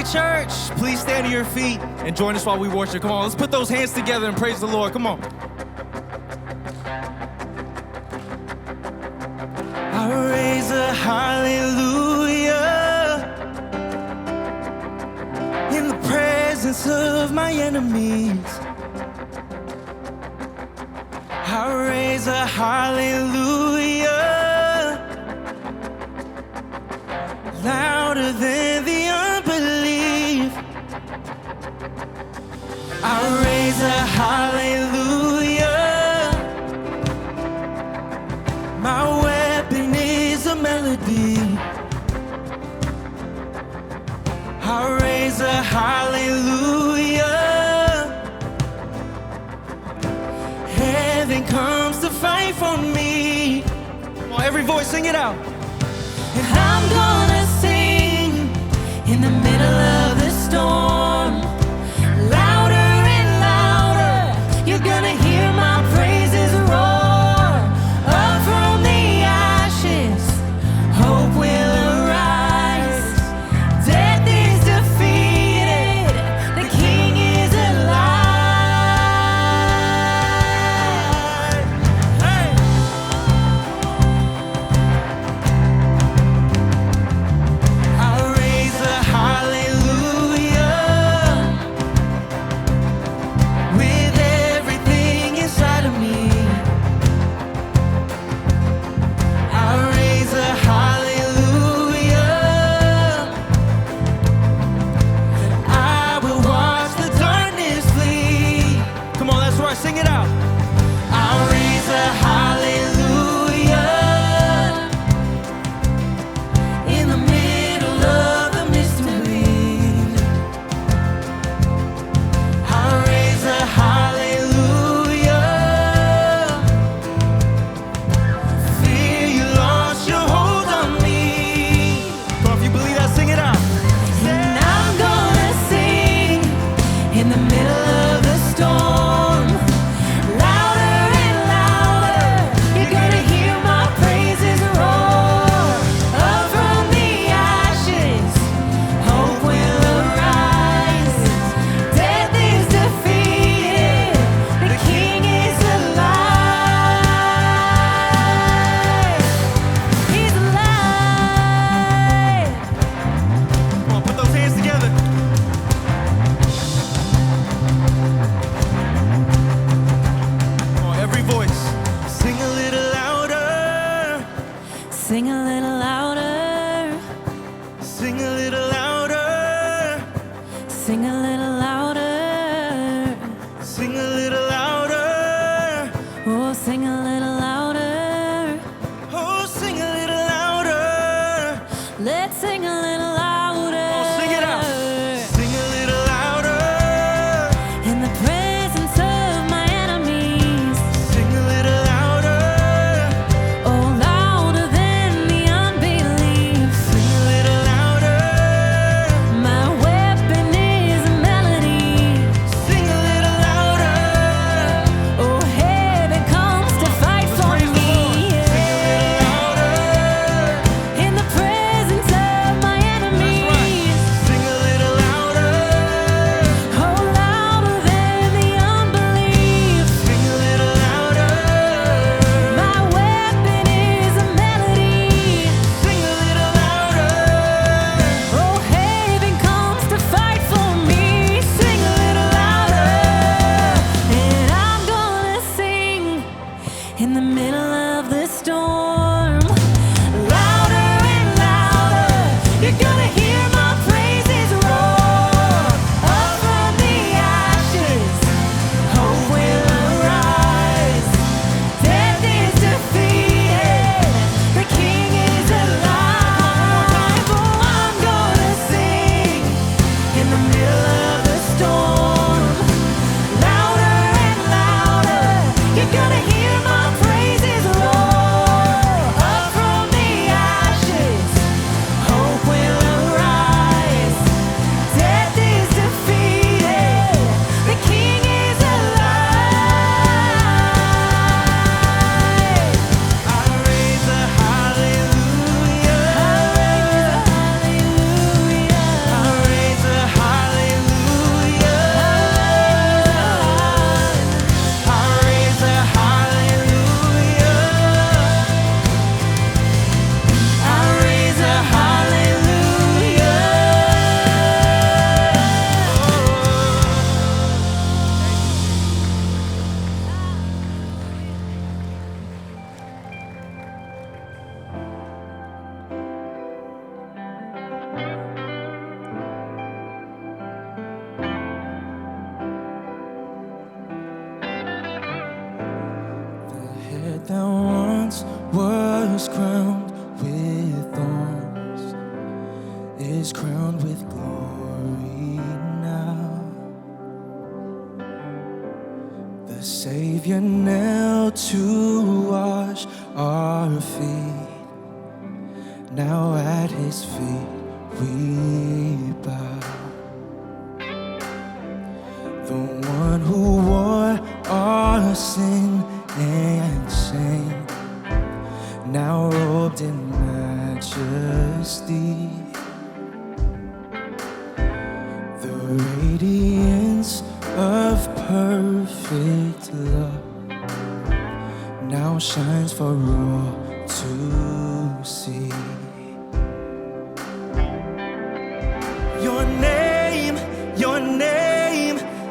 church, please stand to your feet and join us while we worship. Come on, let's put those hands together and praise the Lord. Come on. I raise a hallelujah in the presence of my enemies. I raise a hallelujah louder than the unbelief. I raise a hallelujah. My weapon is a melody. I raise a hallelujah. Heaven comes to fight for me. Come on, every voice, sing it out. And I'm gonna sing in the middle of the storm, louder and louder. You're gonna hear my praises roar. Up from the ashes, hope will arise. Death is defeated, the King is alive. Hey. I raise a hallelujah with everything inside of me. I raise a hallelujah. I will watch the darkness flee. Come on, that's right, sing it out. I raise a hallelujah in the middle of the mystery. I raise a hallelujah. Fear you lost your hold on me. Come on, if you believe that, sing it out. And I'm gonna sing in the middle of the storm, louder and louder. You're gonna hear my praises roar. Up from the ashes, hope will arise. Death is defeated, the King is alive. He's alive. Come on, put those hands together. Come on, every voice, sing a little louder. Sing a little louder. Sing a little louder. Sing a little louder. Sing a little louder. Oh, sing a little louder. Oh, sing a little louder. Let's sing a little louder. Oh, sing it out. Sing a little louder. In the presence of my enemies. Sing a little louder. Oh, louder than the unbelief. Sing a little louder. My weapon is a melody. Sing a little louder. Savior knelt to wash our feet. Now at his feet we bow. The one who wore our sin and shame, now robed in majesty. The radiance of perfect love now shines for all to see. Your name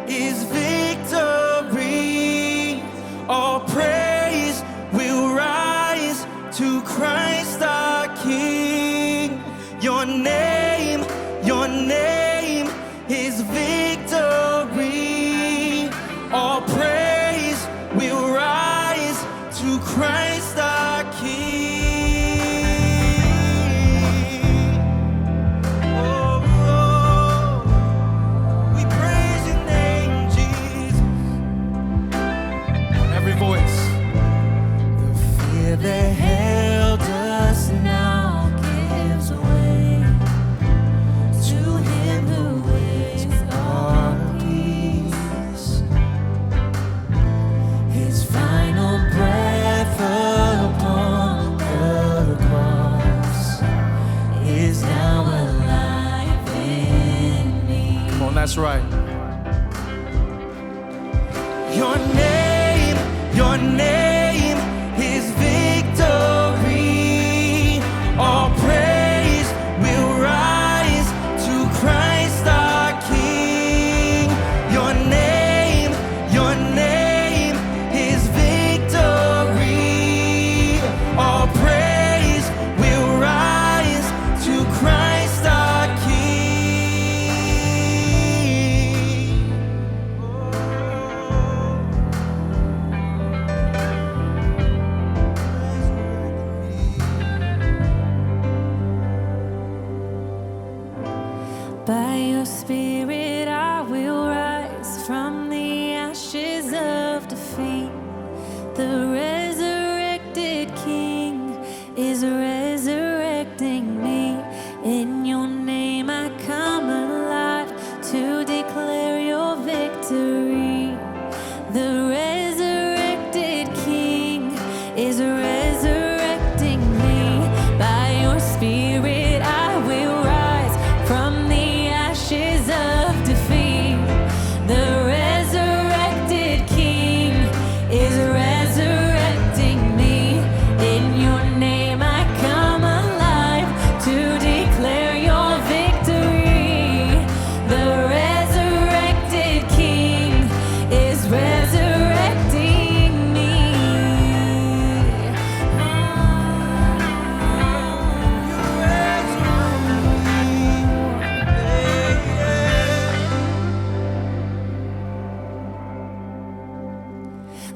is victory. All praise will rise to Christ our King. Your name is victory. All praise will rise to Christ our King. Oh, oh, we praise your name, Jesus. Every voice. The fear that held us now gives way to him who is our peace. His final breath upon the cross is now alive in me. Come on, that's right. Your name is victory. All praise will rise to Christ our King. Your name is victory. All praise will rise to Christ our King. By your Spirit I will rise from the ashes of defeat. The resurrected King is resurrecting me. In your name I come alive to declare your victory. The resurrected King is resurrecting me. By your Spirit I will rise from the ashes of defeat. The resurrected King is resurrecting me. In your name I come alive to declare your victory. The resurrected King is resurrecting me.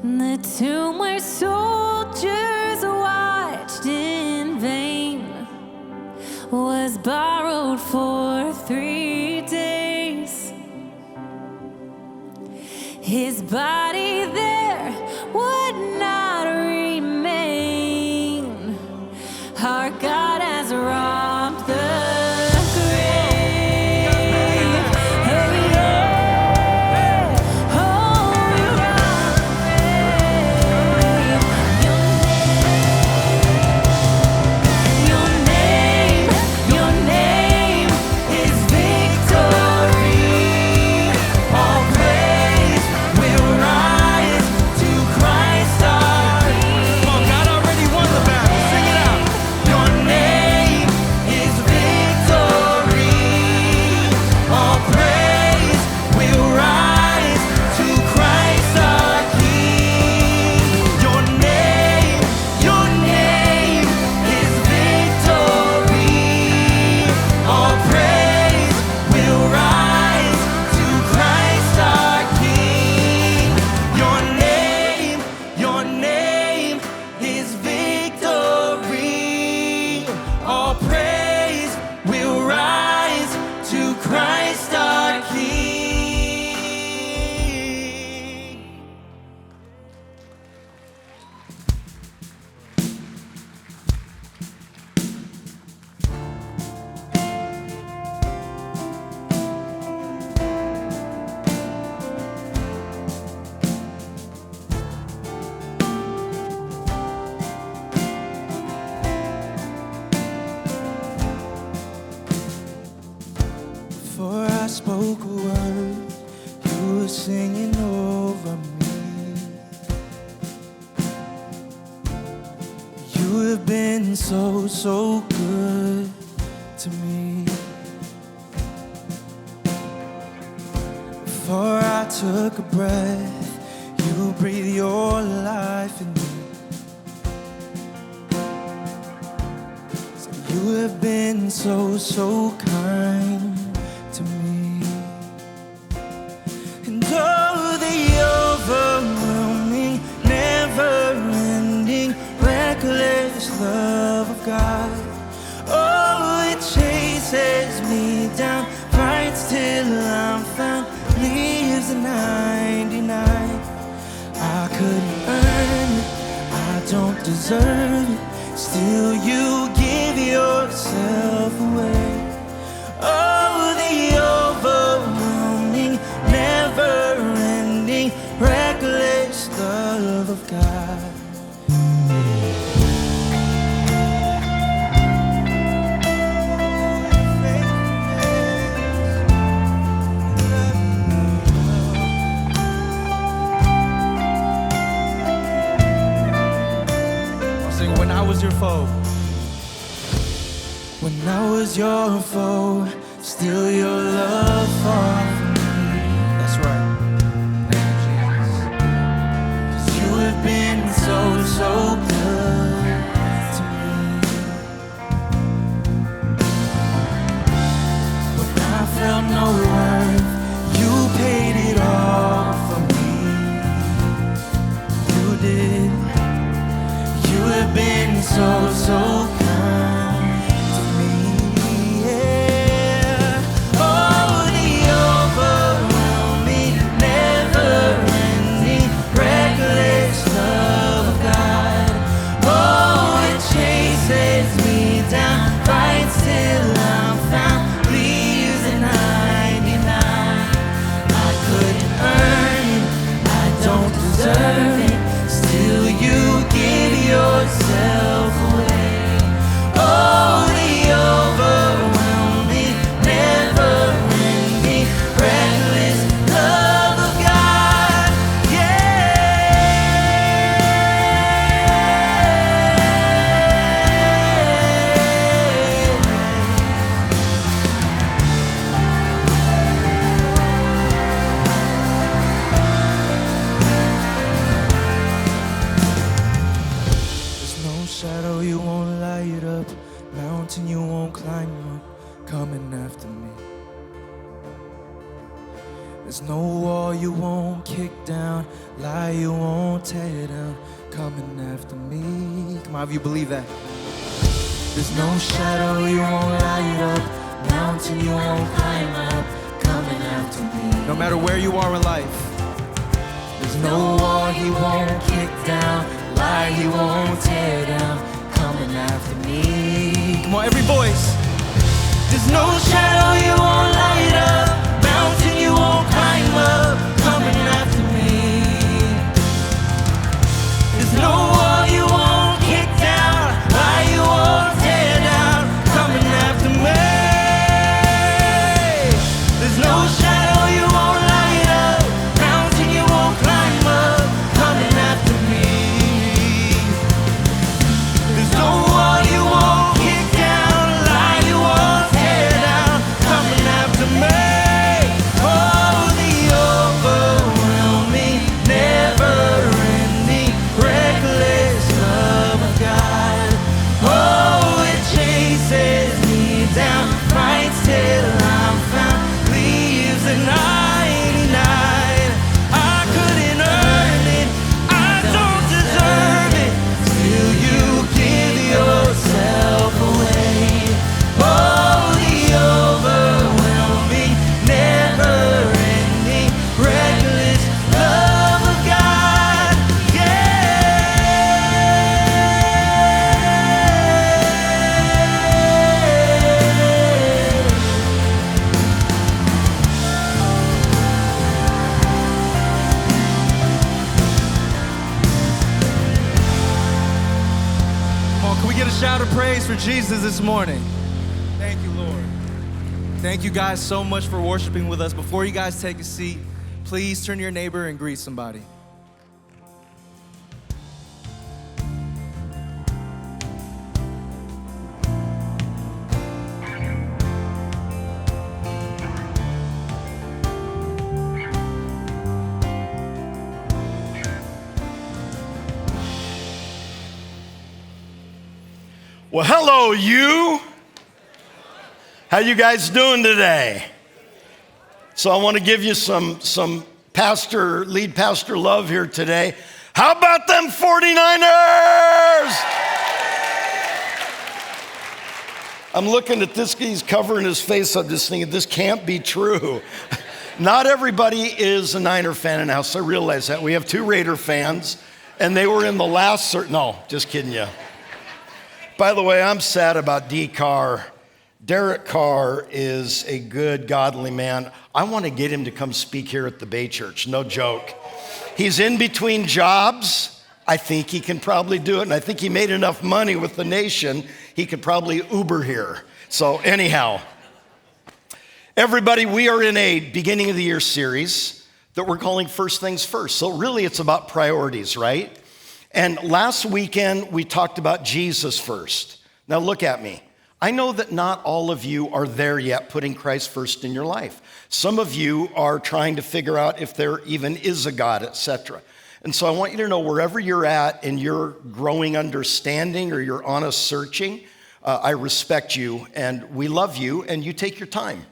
The tomb where soldiers watched in vain was borrowed for 3 days. His body there would not remain. Our God has robbed the grave. Hey, yeah. Oh, we robbed the grave. Your name is victory. All praise will rise were singing over me. You have been so, so good to me. Before I took a breath, you breathed your life in me. So you have been so, so kind to me. And oh, the overwhelming, never-ending, reckless love of God. Oh, it chases me down, fights till I'm found, leaves the 99. I couldn't earn it, I don't deserve it, still you give yourself away. Oh, the overwhelming, never-ending, reckless love of God. When I was your foe, when I was your foe, still your love fought for me. That's right. Thank you, Jesus. 'Cause you have been so, so good to me. When I felt no worth, you paid it all for me. You did. You have been so, so kind to me, yeah. Oh, the overwhelming, never-ending, reckless love of God. Oh, it chases me down, fights till I'm found, leaves the 99. I couldn't earn it, I don't deserve it, still you give yourself away. Oh, the overwhelming, never-ending, reckless love of God, shadow you won't light up, mountain you won't climb up, coming after me. There's no wall you won't kick down, lie you won't tear down, coming after me. Come on, if you believe that. There's no shadow you won't light up, mountain you won't climb up, coming after me. No matter where you are in life, there's no wall he won't kick down, lie he won't tear down, coming after me. Come on, every voice. There's no shadow you won't light up, mountain you won't climb up, coming after me. There's no wall you won't kick down, lie you won't tear down, coming after me. There's no shadow you won't light up, mountain you won't climb up, coming after me. There's no wall you won't kick down, lie you won't tear down, coming after me. Oh, the overwhelming, never-ending, reckless love of God. Oh, it chases me down, fights till I'm found, leaves the 99. I couldn't earn it, I don't deserve it, still you give yourself away. Oh, the overwhelming, never-ending, reckless love of God, Come on, can we get a shout of praise for Jesus this morning? Thank you, Lord. Thank you guys so much for worshiping with us. Before you guys take a seat, Please turn to your neighbor and greet somebody. Well, hello, you. How you guys doing today? So I want to give you some lead pastor love here today. How about them 49ers? I'm looking at this guy, he's covering his face. I'm just thinking, this can't be true. Not everybody is a Niner fan in the house. I realize that. We have 2 Raider fans, and they were in the last, no, just kidding you. By the way, I'm sad about D. Carr. Derek Carr is a good, godly man. I want to get him to come speak here at the Bay Church, no joke. He's in between jobs. I think he can probably do it, and I think he made enough money with the nation, he could probably Uber here. So anyhow, everybody, we are in a beginning of the year series that we're calling First Things First. So really it's about priorities, right? And last weekend, we talked about Jesus first. Now look at me. I know that not all of you are there yet, putting Christ first in your life. Some of you are trying to figure out if there even is a God, etc. And so I want you to know, wherever you're at in your growing understanding or your honest searching, I respect you and we love you and you take your time.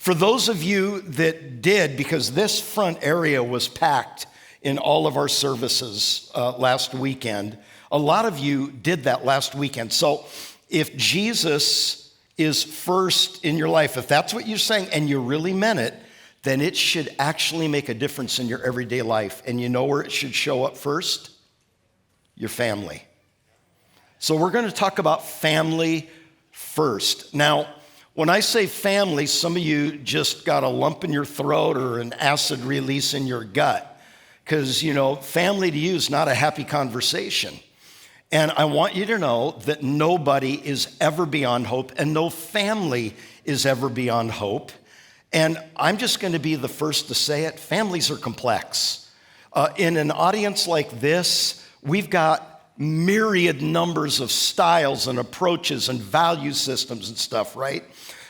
For those of you that did, because this front area was packed in all of our services last weekend. A lot of you did that last weekend. So if Jesus is first in your life, if that's what you're saying and you really meant it, then it should actually make a difference in your everyday life. And you know where it should show up first? Your family. So we're going to talk about family first. Now, when I say family, some of you just got a lump in your throat or an acid release in your gut. Because, family to you is not a happy conversation. And I want you to know that nobody is ever beyond hope and no family is ever beyond hope. And I'm just going to be the first to say it. Families are complex. In an audience like this, we've got myriad numbers of styles and approaches and value systems and stuff, right?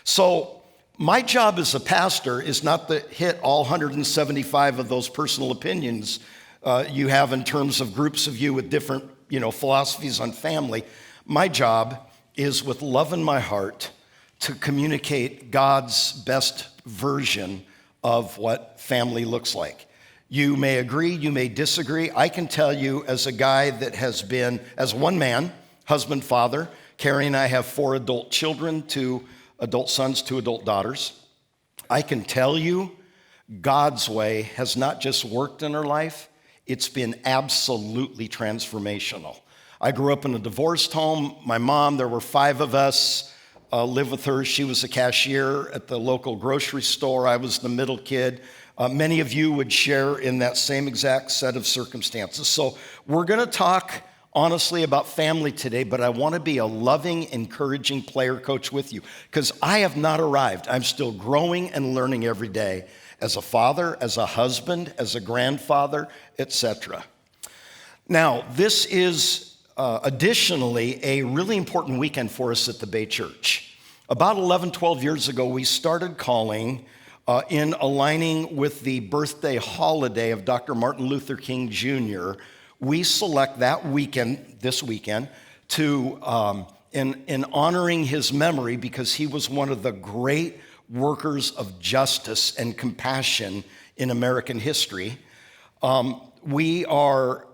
So my job as a pastor is not to hit all 175 of those personal opinions you have in terms of groups of you with different, philosophies on family. My job is, with love in my heart, to communicate God's best version of what family looks like. You may agree, you may disagree. I can tell you, as a guy that has been, as one man, husband, father, Carrie and I have 4 adult children, 2 adult sons, 2 adult daughters. I can tell you God's way has not just worked in our life, it's been absolutely transformational. I grew up in a divorced home. My mom, there were 5 of us, lived with her. She was a cashier at the local grocery store. I was the middle kid. Many of you would share in that same exact set of circumstances. So we're going to talk honestly about family today, but I want to be a loving, encouraging player coach with you because I have not arrived. I'm still growing and learning every day as a father, as a husband, as a grandfather, etc. Now, this is additionally a really important weekend for us at the Bay Church. About 11, 12 years ago, we started calling in aligning with the birthday holiday of Dr. Martin Luther King Jr., we select that weekend, this weekend, to in honoring his memory because he was one of the great workers of justice and compassion in American history. We are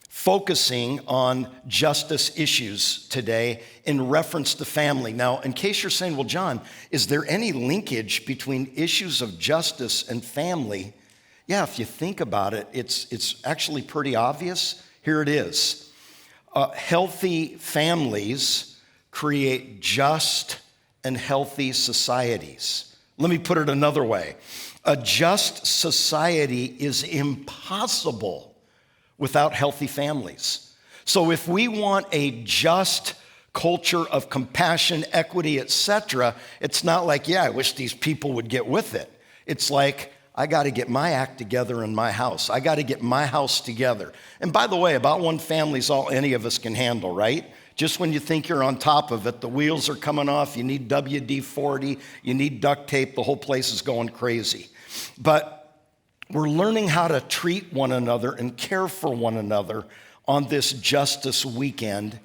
focusing on justice issues today in reference to family. Now, in case you're saying, well, John, is there any linkage between issues of justice and family? Yeah, if you think about it, it's actually pretty obvious. Here it is. Healthy families create just and healthy societies. Let me put it another way. A just society is impossible without healthy families. So if we want a just culture of compassion, equity, etc., it's not like, yeah, I wish these people would get with it. It's like, I got to get my act together in my house. I got to get my house together. And by the way, about one family is all any of us can handle, right? Just when you think you're on top of it, the wheels are coming off, you need WD-40, you need duct tape, the whole place is going crazy. But we're learning how to treat one another and care for one another on this Justice Weekend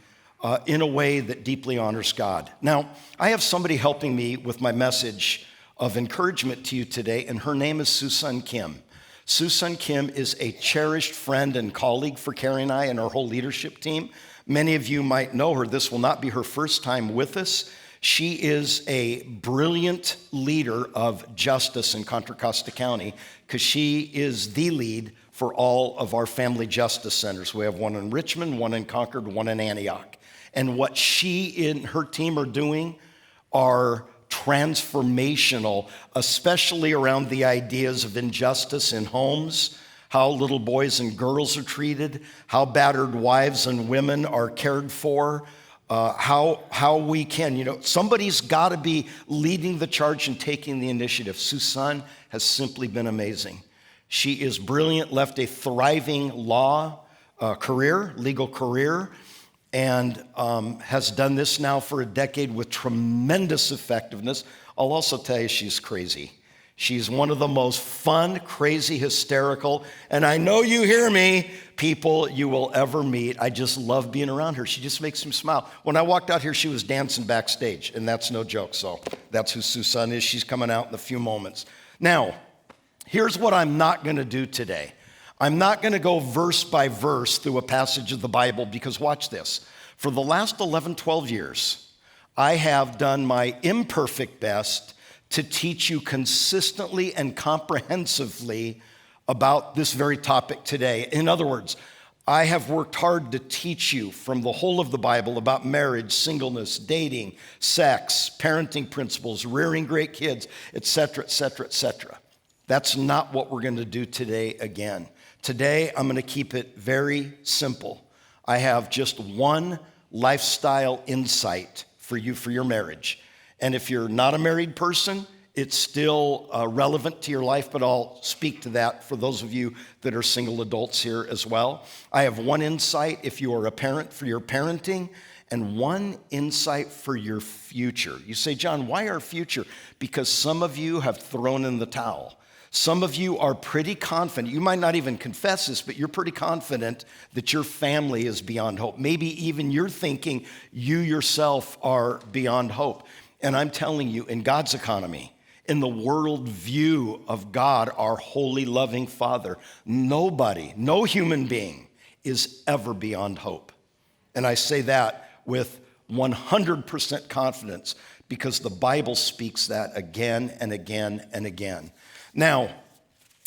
in a way that deeply honors God. Now, I have somebody helping me with my message of encouragement to you today, and her name is Susan Kim. Susan Kim is a cherished friend and colleague for Carrie and I and our whole leadership team. Many of you might know her. This will not be her first time with us. She is a brilliant leader of justice in Contra Costa County because she is the lead for all of our family justice centers. We have one in Richmond, one in Concord, one in Antioch. And what she and her team are doing are transformational, especially around the ideas of injustice in homes, how little boys and girls are treated, how battered wives and women are cared for, how we can, somebody's got to be leading the charge and taking the initiative. Susan has simply been amazing. She is brilliant, left a thriving legal career, and has done this now for a decade with tremendous effectiveness. I'll also tell you she's crazy. She's one of the most fun, crazy, hysterical, and I know you hear me, people you will ever meet. I just love being around her. She just makes me smile. When I walked out here, she was dancing backstage, and that's no joke. So that's who Susan is. She's coming out in a few moments. Now, here's what I'm not going to do today. I'm not going to go verse by verse through a passage of the Bible because watch this. For the last 11, 12 years, I have done my imperfect best to teach you consistently and comprehensively about this very topic today. In other words, I have worked hard to teach you from the whole of the Bible about marriage, singleness, dating, sex, parenting principles, rearing great kids, etc., etc., etc. That's not what we're going to do today again. Today, I'm going to keep it very simple. I have just one lifestyle insight for you for your marriage. And if you're not a married person, it's still relevant to your life, but I'll speak to that for those of you that are single adults here as well. I have one insight if you are a parent for your parenting, and one insight for your future. You say, John, why our future? Because some of you have thrown in the towel. Some of you are pretty confident. You might not even confess this, but you're pretty confident that your family is beyond hope. Maybe even you're thinking you yourself are beyond hope. And I'm telling you, in God's economy, in the world view of God, our holy, loving Father, nobody, no human being is ever beyond hope. And I say that with 100% confidence because the Bible speaks that again and again and again. Now,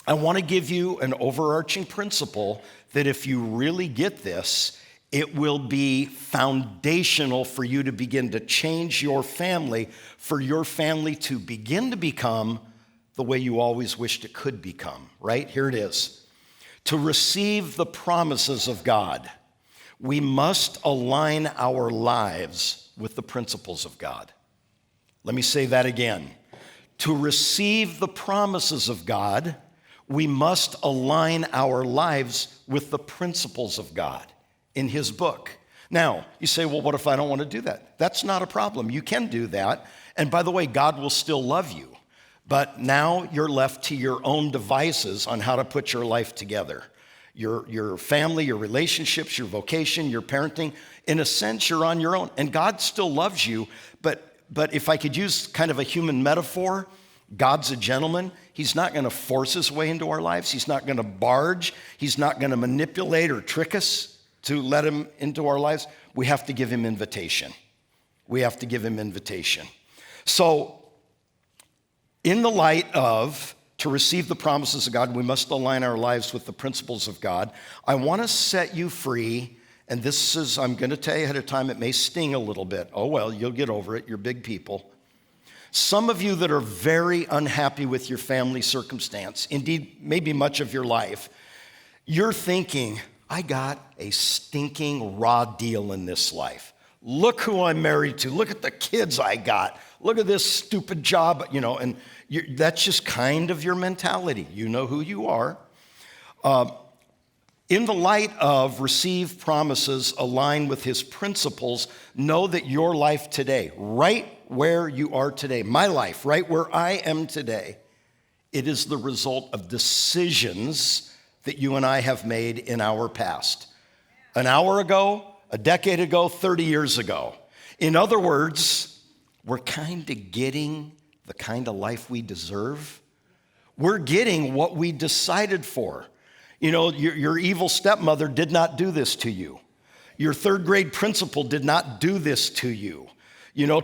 I want to give you an overarching principle that if you really get this, it will be foundational for you to begin to change your family, for your family to begin to become the way you always wished it could become, right? Here it is. To receive the promises of God, we must align our lives with the principles of God. Let me say that again. To receive the promises of God, we must align our lives with the principles of God in His book. Now, you say, well, what if I don't want to do that? That's not a problem. You can do that. And by the way, God will still love you. But now you're left to your own devices on how to put your life together. Your family, your relationships, your vocation, your parenting. In a sense, you're on your own. And God still loves you, but if I could use kind of a human metaphor, God's a gentleman. He's not going to force his way into our lives. He's not going to barge. He's not going to manipulate or trick us to let him into our lives. We have to give him invitation. We have to give him invitation. So, in the light of to receive the promises of God, we must align our lives with the principles of God. I want to set you free. And this is, I'm going to tell you ahead of time, it may sting a little bit. Oh, well, you'll get over it. You're big people. Some of you that are very unhappy with your family circumstance, indeed, maybe much of your life, you're thinking, I got a stinking raw deal in this life. Look who I'm married to. Look at the kids I got. Look at this stupid job, and that's just kind of your mentality. You know who you are. In the light of receive promises aligned with his principles, know that your life today, right where you are today, my life, right where I am today, it is the result of decisions that you and I have made in our past. An hour ago, a decade ago, 30 years ago. In other words, we're kind of getting the kind of life we deserve. We're getting what we decided for. Your evil stepmother did not do this to you. Your third grade principal did not do this to you.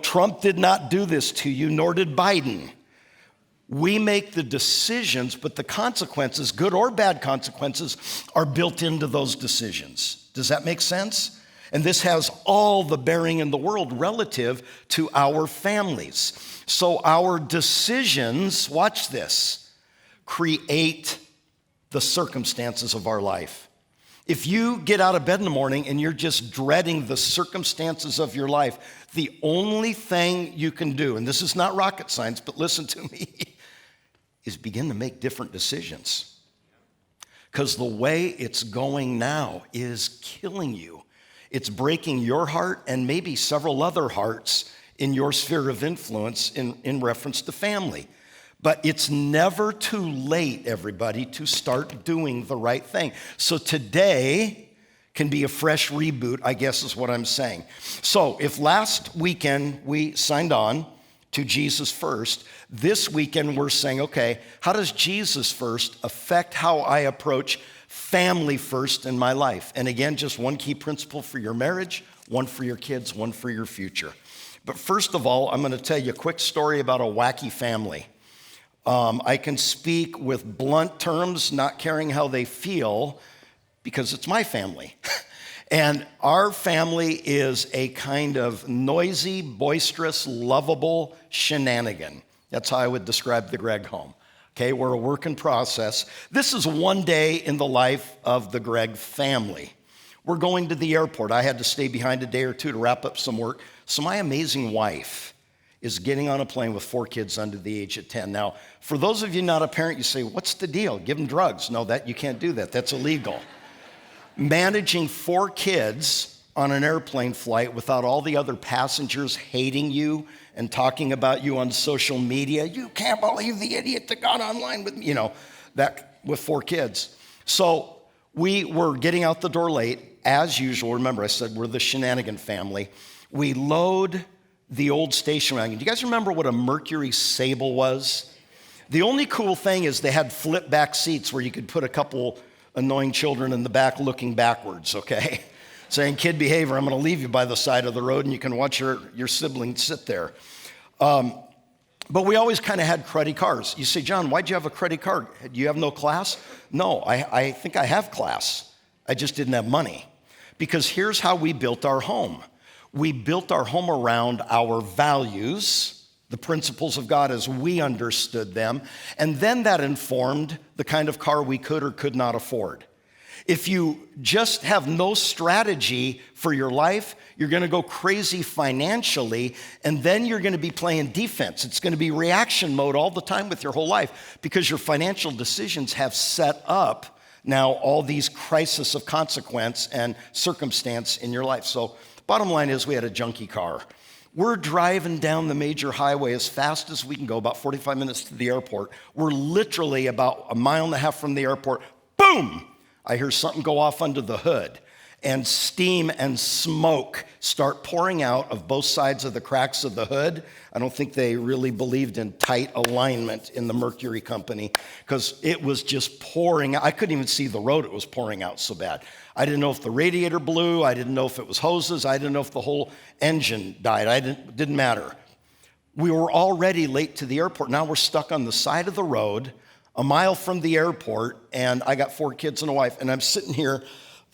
Trump did not do this to you, nor did Biden. We make the decisions, but the consequences, good or bad consequences, are built into those decisions. Does that make sense? And this has all the bearing in the world relative to our families. So our decisions, watch this, create the circumstances of our life. If you get out of bed in the morning and you're just dreading the circumstances of your life, the only thing you can do, and this is not rocket science, but listen to me, is begin to make different decisions. Because the way it's going now is killing you. It's breaking your heart and maybe several other hearts in your sphere of influence in reference to family. But it's never too late, everybody, to start doing the right thing. So today can be a fresh reboot, I guess is what I'm saying. So if last weekend we signed on to Jesus First, this weekend we're saying, okay, how does Jesus First affect how I approach family first in my life? And again, just one key principle for your marriage, one for your kids, one for your future. But first of all, I'm going to tell you a quick story about a wacky family. I can speak with blunt terms, not caring how they feel, because it's my family. And our family is a kind of noisy, boisterous, lovable shenanigan. That's how I would describe the Gregg home. Okay, we're a work in process. This is one day in the life of the Gregg family. We're going to the airport. I had to stay behind a day or two to wrap up some work. So my amazing wife is getting on a plane with 4 kids under the age of 10. Now, for those of you not a parent, you say, what's the deal? Give them drugs. No, you can't do that. That's illegal. Managing 4 kids on an airplane flight without all the other passengers hating you and talking about you on social media. You can't believe the idiot that got online with me, that with 4 kids. So we were getting out the door late, as usual. Remember, I said we're the shenanigan family. We load the old station wagon. Do you guys remember what a Mercury Sable was? The only cool thing is they had flip back seats where you could put a couple annoying children in the back looking backwards, okay? Saying, kid behavior, I'm going to leave you by the side of the road and you can watch your siblings sit there. But we always kind of had cruddy cars. You say, John, why'd you have a cruddy car? Do you have no class? No, I think I have class. I just didn't have money. Because here's how we built our home. We built our home around our values, the principles of God as we understood them, and then that informed the kind of car we could or could not afford. If you just have no strategy for your life, you're going to go crazy financially, and then you're going to be playing defense. It's going to be reaction mode all the time with your whole life because your financial decisions have set up now all these crises of consequence and circumstance in your life. So bottom line is we had a junky car. We're driving down the major highway as fast as we can go, about 45 minutes to the airport. We're literally about 1.5 miles from the airport. Boom! I hear something go off under the hood, and steam and smoke start pouring out of both sides of the cracks of the hood. I don't think they really believed in tight alignment in the Mercury company because it was just pouring. I couldn't even see the road. It was pouring out so bad. I didn't know if the radiator blew. I didn't know if it was hoses. I didn't know if the whole engine died. Didn't matter. We were already late to the airport. Now we're stuck on the side of the road, 1 mile from the airport, and I got 4 kids and a wife, and I'm sitting here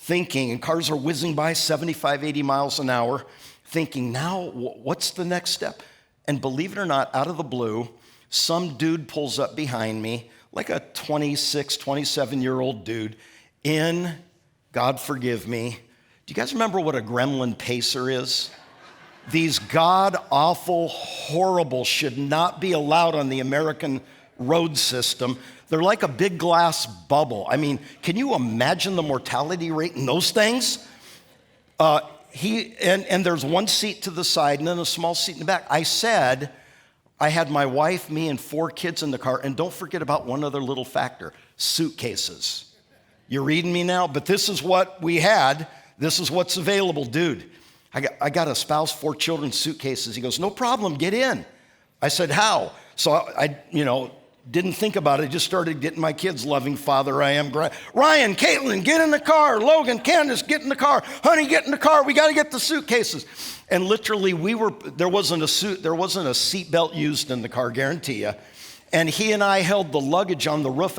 thinking, and cars are whizzing by 75, 80 miles an hour, thinking, now what's the next step? And believe it or not, out of the blue, some dude pulls up behind me, like a 26, 27-year-old dude, in, God forgive me, do you guys remember what a gremlin pacer is? These god-awful, horrible should not be allowed on the American road system. They're like a big glass bubble. I mean, can you imagine the mortality rate in those things? And there's one seat to the side and then a small seat in the back. I said, I had my wife, me, and 4 kids in the car. And don't forget about one other little factor, suitcases. You're reading me now? But this is what we had. This is what's available. Dude, I got a spouse, 4 children, suitcases. He goes, no problem, get in. I said, how? So I didn't think about it. I just started getting my kids, loving father I am. Ryan, Caitlin, get in the car. Logan, Candace, get in the car. Honey, get in the car. We got to get the suitcases. And literally, there wasn't a seatbelt used in the car, guarantee you. And he and I held the luggage on the roof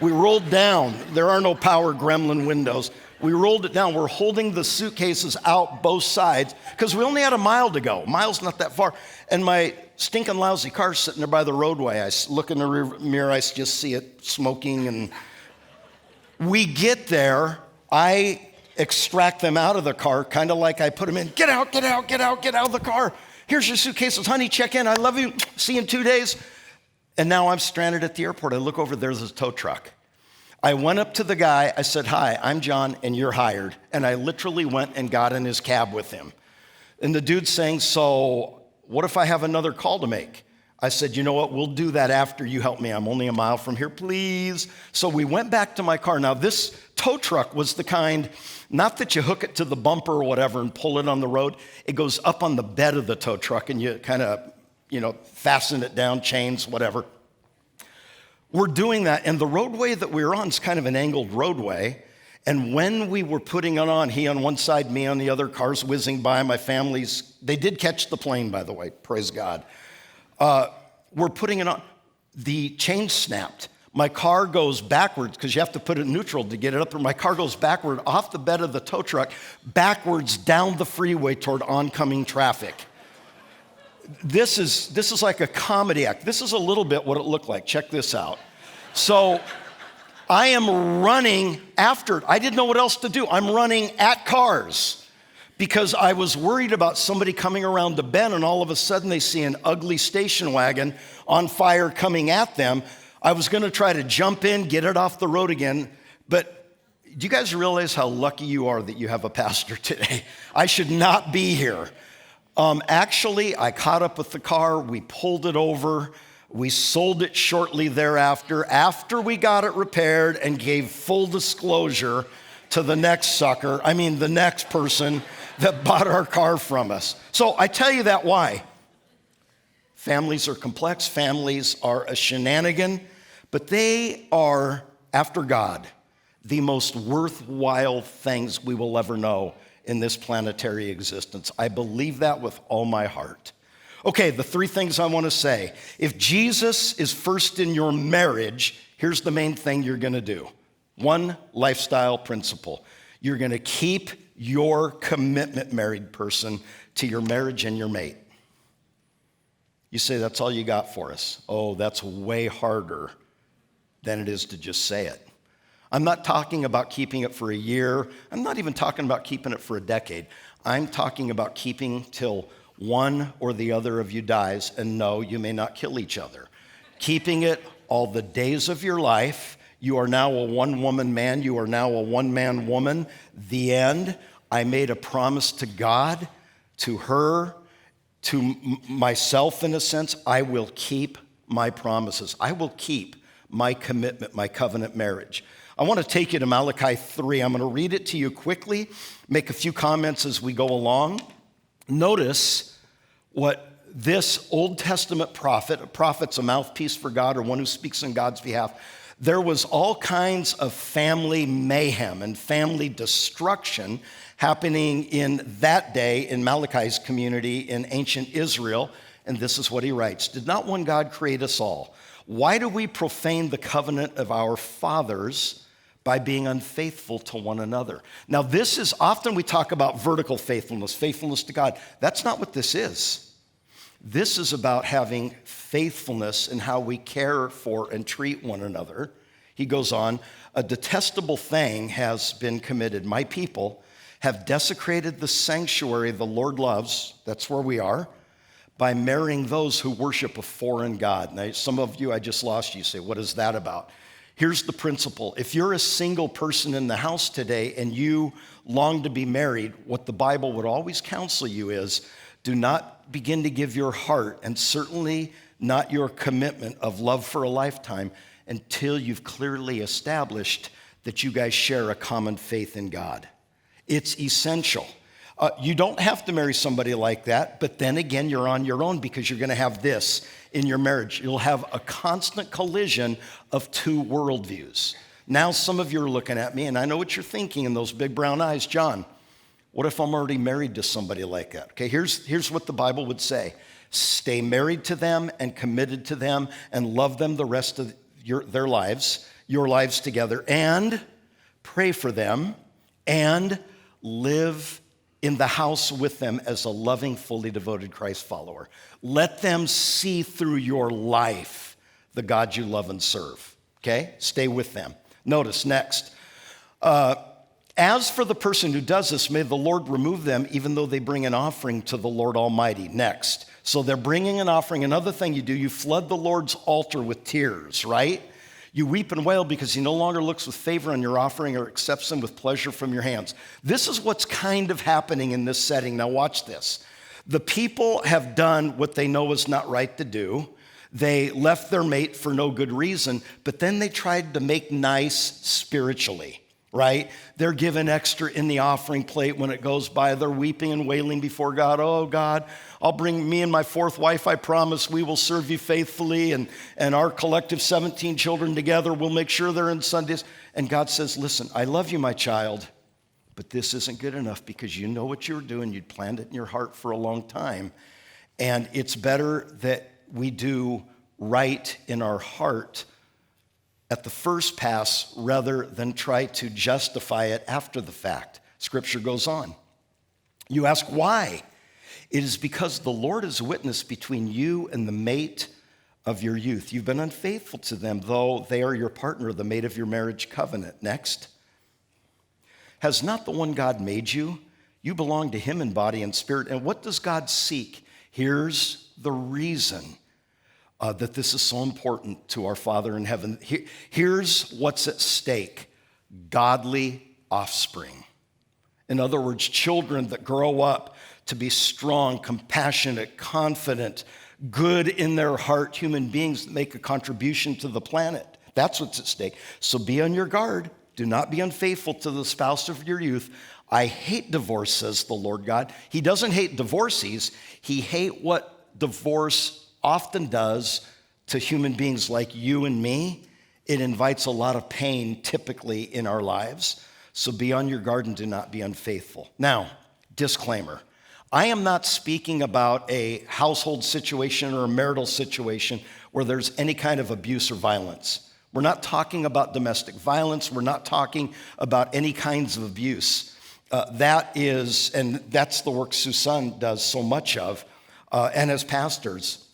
we rolled down. There are no power gremlin windows. We rolled it down. We're holding the suitcases out both sides because we only had a mile to go. A mile's not that far. And my stinking lousy car's sitting there by the roadway. I look in the rear mirror. I just see it smoking. And we get there. I extract them out of the car, kind of like I put them in. Get out, get out, get out, get out of the car. Here's your suitcases. Honey, check in. I love you. See you in 2 days. And now I'm stranded at the airport. I look over, there's a tow truck. I went up to the guy. I said, hi, I'm John, and you're hired. And I literally went and got in his cab with him. And the dude's saying, so what if I have another call to make? I said, you know what? We'll do that after you help me. I'm only a mile from here, please. So we went back to my car. Now, this tow truck was the kind, not that you hook it to the bumper or whatever and pull it on the road. It goes up on the bed of the tow truck, and you kind of, fasten it down, chains, whatever. We're doing that, and the roadway that we were on is kind of an angled roadway. And when we were putting it on, he on one side, me on the other, cars whizzing by, my family's, they did catch the plane, by the way, praise God. We're putting it on. The chain snapped. My car goes backwards, because you have to put it in neutral to get it up, and my car goes backward off the bed of the tow truck, backwards down the freeway toward oncoming traffic. This is like a comedy act. This is a little bit what it looked like. Check this out. So I am running after it. I didn't know what else to do. I'm running at cars because I was worried about somebody coming around the bend and all of a sudden they see an ugly station wagon on fire coming at them. I was going to try to jump in, get it off the road again. But do you guys realize how lucky you are that you have a pastor today? I should not be here. Actually, I caught up with the car. We pulled it over. We sold it shortly thereafter, after we got it repaired and gave full disclosure to the next the next person that bought our car from us. So I tell you that why? Families are complex. Families are a shenanigan, but they are, after God, the most worthwhile things we will ever know in this planetary existence. I believe that with all my heart. Okay, the 3 things I want to say. If Jesus is first in your marriage, here's the main thing you're going to do. 1 lifestyle principle. You're going to keep your commitment, married person, to your marriage and your mate. You say, that's all you got for us. Oh, that's way harder than it is to just say it. I'm not talking about keeping it for a year. I'm not even talking about keeping it for a decade. I'm talking about keeping till one or the other of you dies, and no, you may not kill each other. Keeping it all the days of your life. You are now a one-woman man. You are now a one-man woman. The end. I made a promise to God, to her, to myself in a sense. I will keep my promises. I will keep my commitment, my covenant marriage. I want to take you to Malachi 3. I'm going to read it to you quickly, make a few comments as we go along. Notice what this Old Testament prophet, a prophet's a mouthpiece for God or one who speaks on God's behalf. There was all kinds of family mayhem and family destruction happening in that day in Malachi's community in ancient Israel. And this is what he writes. Did not one God create us all? Why do we profane the covenant of our fathers by being unfaithful to one another? Now, this is often we talk about vertical faithfulness, faithfulness to God. That's not what this is. This is about having faithfulness in how we care for and treat one another. He goes on, a detestable thing has been committed. My people have desecrated the sanctuary the Lord loves, that's where we are, by marrying those who worship a foreign god. Now, some of you, I just lost you. You say, what is that about? Here's the principle. If you're a single person in the house today and you long to be married, what the Bible would always counsel you is, do not begin to give your heart, and certainly not your commitment of love for a lifetime, until you've clearly established that you guys share a common faith in God. It's essential. You don't have to marry somebody like that, but then again, you're on your own because you're going to have this in your marriage. You'll have a constant collision of two worldviews. Now, some of you are looking at me, and I know what you're thinking in those big brown eyes. John, what if I'm already married to somebody like that? Okay, here's what the Bible would say. Stay married to them and committed to them and love them the rest of their lives, your lives together, and pray for them and live in the house with them as a loving, fully devoted Christ follower. Let them see through your life the God you love and serve, okay? Stay with them. Notice next. As for the person who does this, may the Lord remove them, even though they bring an offering to the Lord Almighty. Next. So they're bringing an offering. Another thing you do, you flood the Lord's altar with tears, right? You weep and wail because he no longer looks with favor on your offering or accepts them with pleasure from your hands. This is what's kind of happening in this setting. Now watch this. The people have done what they know is not right to do. They left their mate for no good reason, but then they tried to make nice spiritually, right? They're given extra in the offering plate when it goes by. They're weeping and wailing before God. Oh, God, I'll bring me and my fourth wife, I promise. We will serve you faithfully, and our collective 17 children together, we'll make sure they're in Sundays. And God says, listen, I love you, my child, but this isn't good enough because you know what you're doing. You'd planned it in your heart for a long time. And it's better that we do right in our heart at the first pass rather than try to justify it after the fact. Scripture goes on. You ask why? It is because the Lord is witness between you and the mate of your youth. You've been unfaithful to them, though they are your partner, the mate of your marriage covenant. Next. Has not the one God made you? You belong to him in body and spirit. And what does God seek? Here's the reason that this is so important to our Father in heaven. Here's what's at stake: godly offspring. In other words, children that grow up to be strong, compassionate, confident, good in their heart, human beings that make a contribution to the planet. That's what's at stake. So be on your guard. Do not be unfaithful to the spouse of your youth. I hate divorce, says the Lord God. He doesn't hate divorcees. He hates what divorce often does to human beings like you and me. It invites a lot of pain typically in our lives. So be on your guard and do not be unfaithful. Now, disclaimer. I am not speaking about a household situation or a marital situation where there's any kind of abuse or violence. We're not talking about domestic violence. We're not talking about any kinds of abuse. That's the work Susan does so much of. And as pastors,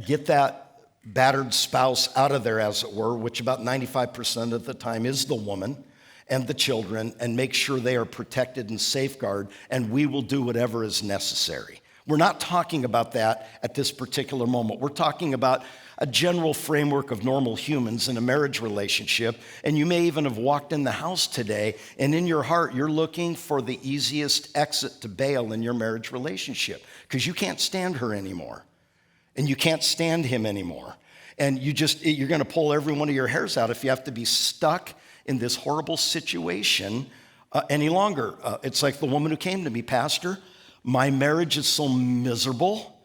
get that battered spouse out of there, as it were, which about 95% of the time is the woman and the children, and make sure they are protected and safeguarded, and we will do whatever is necessary. We're not talking about that at this particular moment. We're talking about a general framework of normal humans in a marriage relationship, and you may even have walked in the house today, and in your heart, you're looking for the easiest exit to bail in your marriage relationship because you can't stand her anymore, and you can't stand him anymore, and you're going to pull every one of your hairs out if you have to be stuck in this horrible situation any longer. It's like the woman who came to me, Pastor, my marriage is so miserable,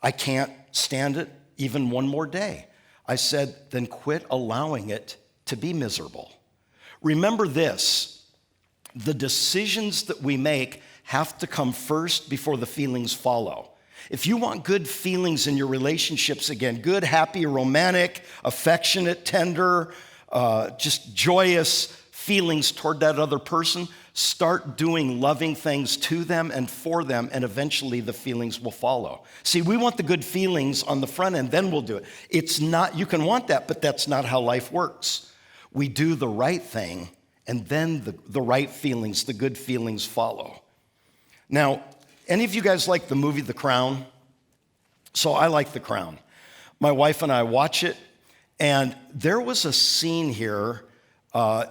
I can't stand it even one more day. I said, then quit allowing it to be miserable. Remember this, the decisions that we make have to come first before the feelings follow. If you want good feelings in your relationships again, good, happy, romantic, affectionate, tender, just joyous feelings toward that other person, start doing loving things to them and for them, and eventually the feelings will follow. See, we want the good feelings on the front end, then we'll do it. It's not, you can want that, but that's not how life works. We do the right thing, and then the right feelings, the good feelings follow. Now, any of you guys like the movie The Crown? So I like The Crown. My wife and I watch it, and there was a scene here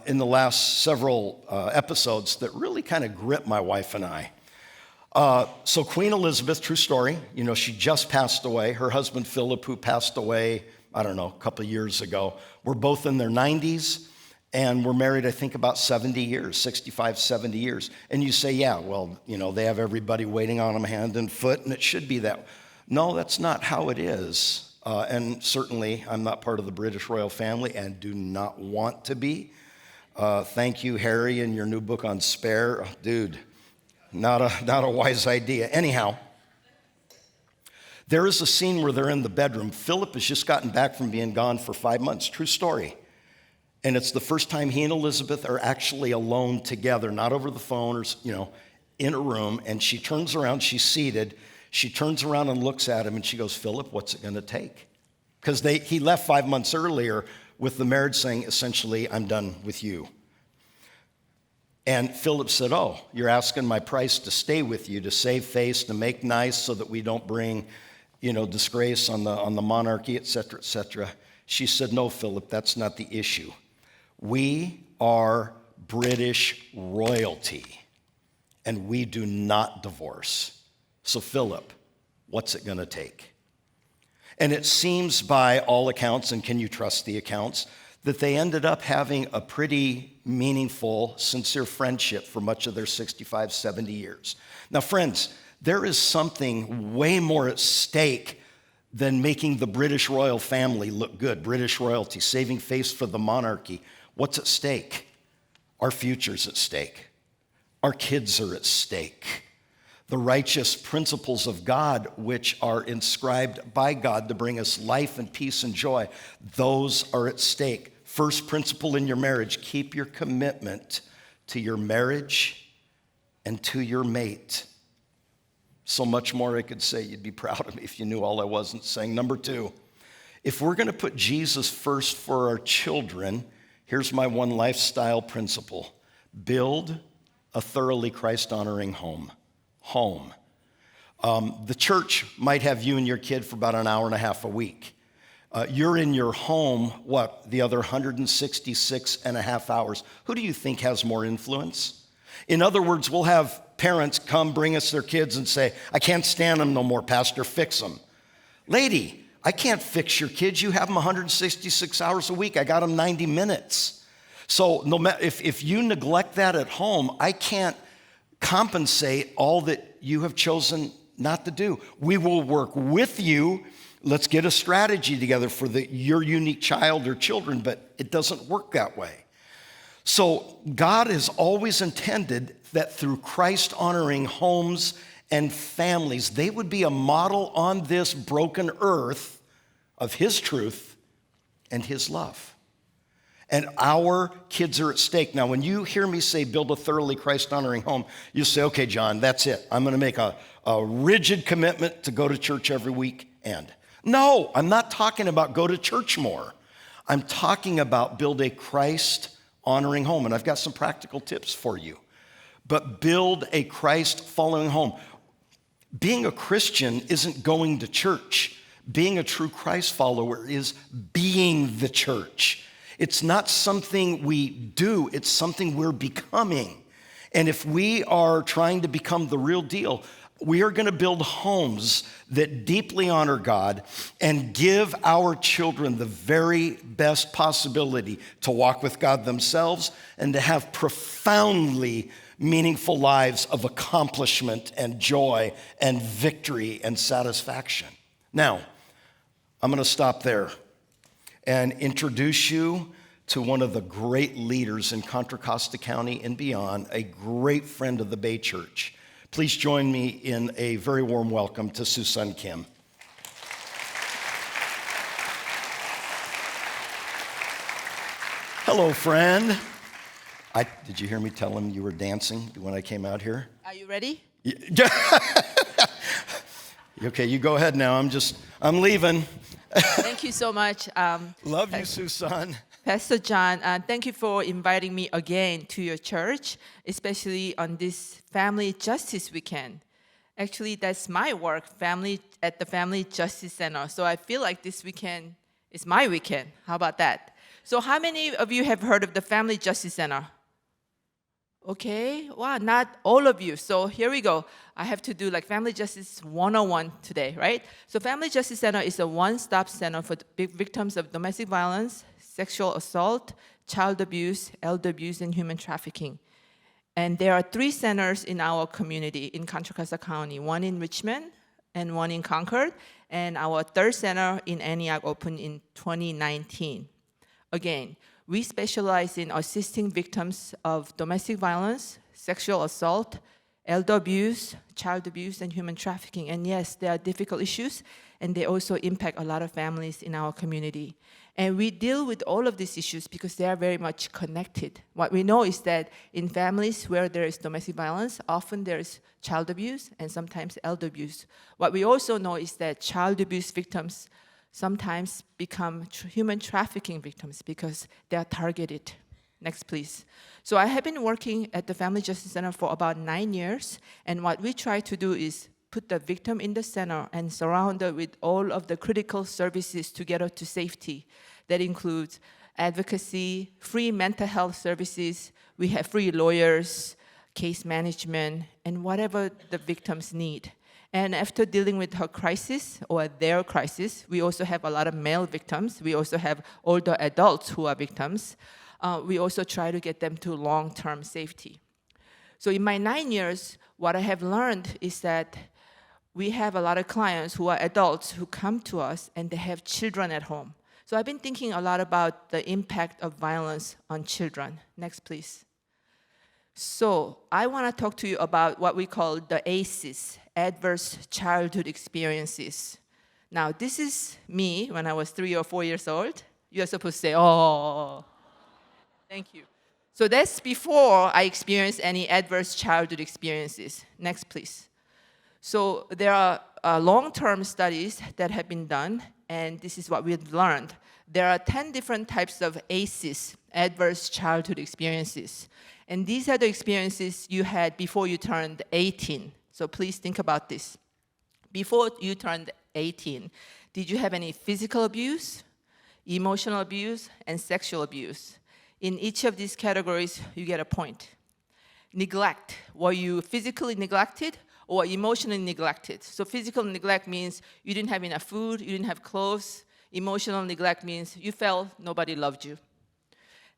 in the last several episodes that really kind of gripped my wife and I. So Queen Elizabeth, true story, she just passed away. Her husband Philip, who passed away, I don't know, a couple of years ago, were both in their 90s, and were married, I think, about 70 years, 65, 70 years. And you say, yeah, well, they have everybody waiting on them hand and foot, and it should be that. No, that's not how it is. And certainly, I'm not part of the British royal family and do not want to be. Thank you, Harry, in your new book on Spare. Oh, dude, not a wise idea. Anyhow, there is a scene where they're in the bedroom. Philip has just gotten back from being gone for 5 months. True story. And it's the first time he and Elizabeth are actually alone together, not over the phone or, in a room. And she turns around, she's seated. She turns around and looks at him and she goes, Philip, what's it going to take? Because he left 5 months earlier with the marriage saying, essentially, I'm done with you. And Philip said, oh, you're asking my price to stay with you, to save face, to make nice so that we don't bring, disgrace on the monarchy, et cetera, et cetera. She said, no, Philip, that's not the issue. We are British royalty, and we do not divorce. So, Philip, what's it going to take? And it seems by all accounts, and can you trust the accounts, that they ended up having a pretty meaningful, sincere friendship for much of their 65, 70 years. Now, friends, there is something way more at stake than making the British royal family look good, British royalty, saving face for the monarchy. What's at stake? Our future's at stake. Our kids are at stake. The righteous principles of God, which are inscribed by God to bring us life and peace and joy, those are at stake. First principle in your marriage, keep your commitment to your marriage and to your mate. So much more I could say. You'd be proud of me if you knew all I wasn't saying. Number two, if we're going to put Jesus first for our children, here's my one lifestyle principle. Build a thoroughly Christ-honoring home. The church might have you and your kid for about an hour and a half a week. You're in your home, the other 166 and a half hours. Who do you think has more influence? In other words, we'll have parents come bring us their kids and say, I can't stand them no more, Pastor, fix them. Lady, I can't fix your kids. You have them 166 hours a week. I got them 90 minutes. So no matter if you neglect that at home, I can't compensate all that you have chosen not to do. We will work with you. Let's get a strategy together for your unique child or children, but it doesn't work that way. So God has always intended that through Christ-honoring homes and families, they would be a model on this broken earth of His truth and His love. And our kids are at stake. Now, when you hear me say build a thoroughly Christ-honoring home, you say, okay, John, that's it. I'm going to make a rigid commitment to go to church every weekend. No, I'm not talking about go to church more. I'm talking about build a Christ-honoring home. And I've got some practical tips for you. But build a Christ-following home. Being a Christian isn't going to church. Being a true Christ follower is being the church. It's not something we do, it's something we're becoming. And if we are trying to become the real deal, we are going to build homes that deeply honor God and give our children the very best possibility to walk with God themselves and to have profoundly meaningful lives of accomplishment and joy and victory and satisfaction. Now, I'm going to stop there and introduce you to one of the great leaders in Contra Costa County and beyond, a great friend of the Bay Church. Please join me in a very warm welcome to Susan Kim. Hello, friend. Did you hear me tell him you were dancing when I came out here? Are you ready? Okay, you go ahead now. I'm leaving. Thank you so much. Love you, Susan. Pastor John, thank you for inviting me again to your church, especially on this Family Justice Weekend. Actually, that's my work, at the Family Justice Center. So I feel like this weekend is my weekend. How about that? So how many of you have heard of the Family Justice Center? Okay, wow, not all of you. So here we go. I have to do like Family Justice 101 today, right? So Family Justice Center is a one-stop center for victims of domestic violence, sexual assault, child abuse, elder abuse, and human trafficking. And there are 3 centers in our community in Contra Costa County, one in Richmond and one in Concord, and our 3rd center in Antioch opened in 2019. Again, we specialize in assisting victims of domestic violence, sexual assault, elder abuse, child abuse, and human trafficking. And yes, they are difficult issues, and they also impact a lot of families in our community. And we deal with all of these issues because they are very much connected. What we know is that in families where there is domestic violence, often there is child abuse and sometimes elder abuse. What we also know is that child abuse victims sometimes become human trafficking victims because they are targeted. Next, please. So I have been working at the Family Justice Center for about 9 years, and what we try to do is put the victim in the center and surround her with all of the critical services to get her to safety. That includes advocacy, free mental health services, we have free lawyers, case management, and whatever the victims need. And after dealing with her crisis or their crisis, we also have a lot of male victims. We also have older adults who are victims. We also try to get them to long-term safety. So in my 9 years, what I have learned is that we have a lot of clients who are adults who come to us and they have children at home. So I've been thinking a lot about the impact of violence on children. Next, please. So I want to talk to you about what we call the ACEs, Adverse Childhood Experiences. Now, this is me when I was 3 or 4 years old. You're supposed to say, oh, thank you. So that's before I experienced any adverse childhood experiences. Next, please. So there are long-term studies that have been done, and this is what we've learned. There are 10 different types of ACEs, Adverse Childhood Experiences. And these are the experiences you had before you turned 18. So please think about this. Before you turned 18, did you have any physical abuse, emotional abuse, and sexual abuse? In each of these categories, you get a point. Neglect. Were you physically neglected or emotionally neglected? So physical neglect means you didn't have enough food, you didn't have clothes. Emotional neglect means you felt nobody loved you.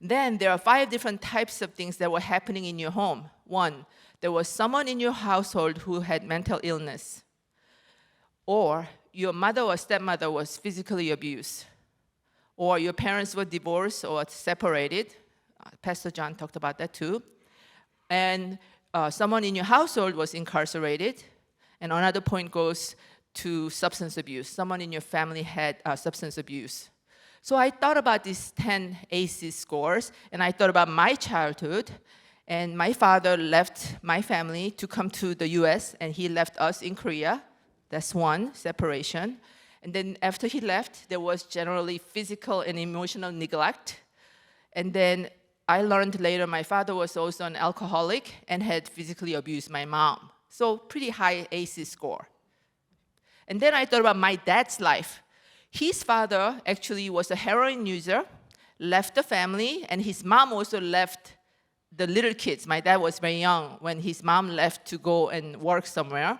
Then there are 5 different types of things that were happening in your home. 1, there was someone in your household who had mental illness, or your mother or stepmother was physically abused, or your parents were divorced or separated. Pastor John talked about that too. And someone in your household was incarcerated. And another point goes to substance abuse. Someone in your family had substance abuse. So I thought about these 10 ACEs scores, and I thought about my childhood. And my father left my family to come to the US, and he left us in Korea. That's 1, separation. And then after he left, there was generally physical and emotional neglect. And then I learned later my father was also an alcoholic and had physically abused my mom. So pretty high ACEs score. And then I thought about my dad's life. His father actually was a heroin user, left the family, and his mom also left the little kids. My dad was very young when his mom left to go and work somewhere,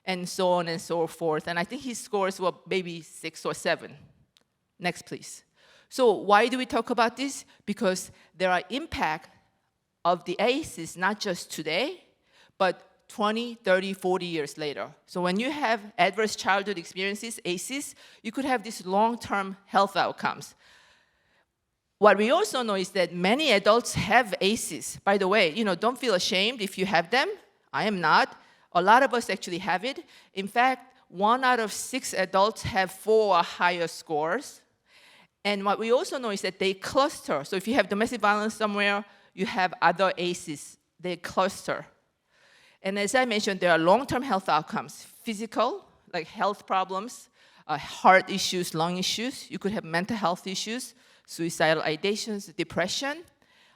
and so on and so forth. And I think his scores were maybe 6 or 7. Next, please. So why do we talk about this? Because there are impact of the ACEs, not just today, but 20, 30, 40 years later. So when you have adverse childhood experiences, ACEs, you could have these long-term health outcomes. What we also know is that many adults have ACEs. By the way, don't feel ashamed if you have them. I am not. A lot of us actually have it. In fact, 1 out of 6 adults have 4 or higher scores. And what we also know is that they cluster. So if you have domestic violence somewhere, you have other ACEs. They cluster. And as I mentioned, there are long-term health outcomes. Physical, like health problems, heart issues, lung issues. You could have mental health issues, suicidal ideations, depression,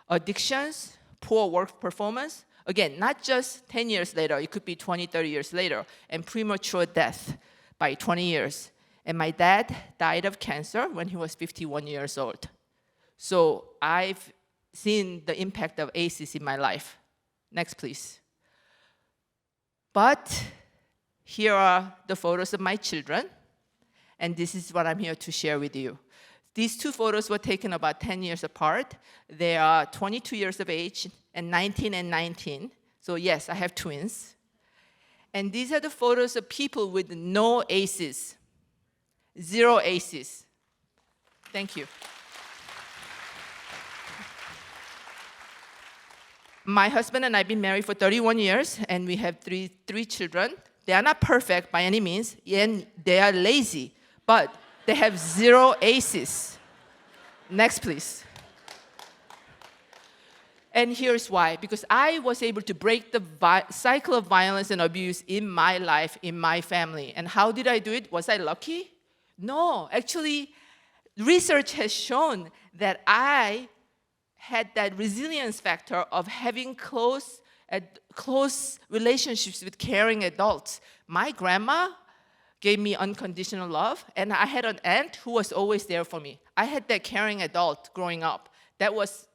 addictions, poor work performance. Again, not just 10 years later, it could be 20, 30 years later, and premature death by 20 years. And my dad died of cancer when he was 51 years old. So I've seen the impact of ACEs in my life. Next, please. But here are the photos of my children, and this is what I'm here to share with you. These two photos were taken about 10 years apart. They are 22 years of age and 19 and 19. So yes, I have twins. And these are the photos of people with no ACEs, 0 ACEs. Thank you. My husband and I have been married for 31 years, and we have three children. They are not perfect by any means, and they are lazy, but they have 0 ACEs. Next, please. And here's why. Because I was able to break the cycle of violence and abuse in my life, in my family. And how did I do it? Was I lucky? No. Actually, research has shown that I had that resilience factor of having close relationships with caring adults. My grandma gave me unconditional love, and I had an aunt who was always there for me. I had that caring adult growing up. That was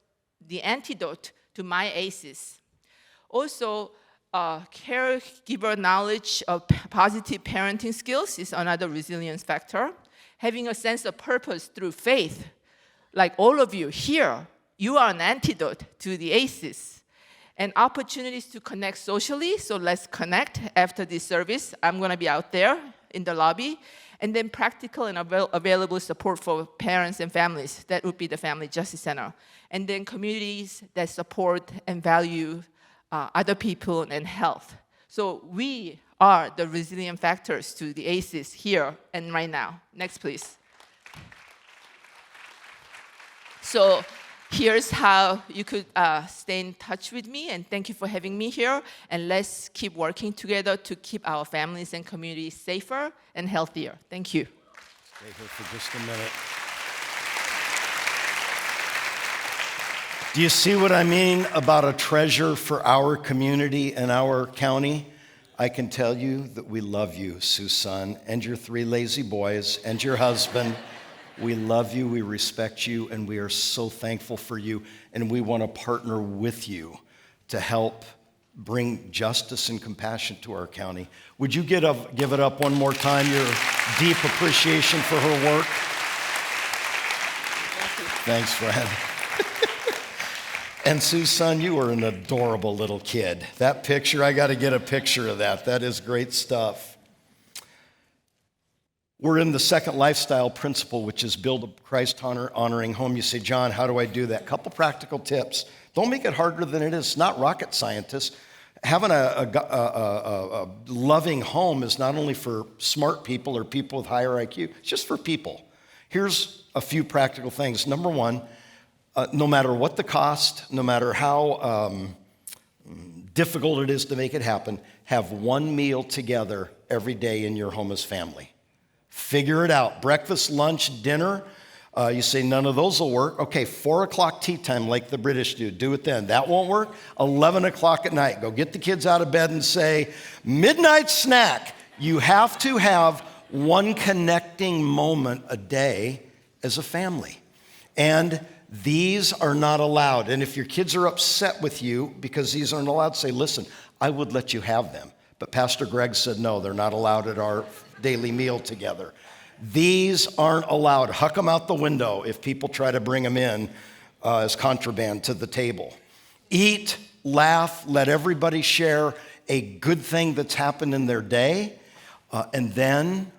the antidote to my ACEs. Also, caregiver knowledge of positive parenting skills is another resilience factor. Having a sense of purpose through faith, like all of you here, you are an antidote to the ACEs. And opportunities to connect socially, so let's connect after this service. I'm gonna be out there in the lobby. And then practical and available support for parents and families. That would be the Family Justice Center. And then communities that support and value other people and health. So we are the resilient factors to the ACEs here and right now. Next, please. So here's how you could stay in touch with me, and thank you for having me here. And let's keep working together to keep our families and communities safer and healthier. Thank you. Stay here for just a minute. Do you see what I mean about a treasure for our community and our county? I can tell you that we love you, Susan, and your 3 lazy boys, and your husband. We love you, we respect you, and we are so thankful for you. And we want to partner with you to help bring justice and compassion to our county. Would you give it up one more time, your deep appreciation for her work? Thanks, Fred. And Susan, you are an adorable little kid. That picture, I got to get a picture of that. That is great stuff. We're in the second lifestyle principle, which is build a Christ-honoring home. You say, John, how do I do that? Couple practical tips. Don't make it harder than it is. It's not rocket scientists. Having a loving home is not only for smart people or people with higher IQ, it's just for people. Here's a few practical things. Number one, no matter what the cost, no matter how difficult it is to make it happen, have one meal together every day in your home as family. Figure it out. Breakfast, lunch, dinner. You say none of those will work. Okay, 4 o'clock tea time like the British do. Do it then. That won't work. 11 o'clock at night. Go get the kids out of bed and say, midnight snack. You have to have one connecting moment a day as a family. And these are not allowed. And if your kids are upset with you because these aren't allowed, say, listen, I would let you have them. But Pastor Gregg said, no, they're not allowed at our daily meal together. These aren't allowed. Huck them out the window if people try to bring them in as contraband to the table. Eat, laugh, let everybody share a good thing that's happened in their day, and then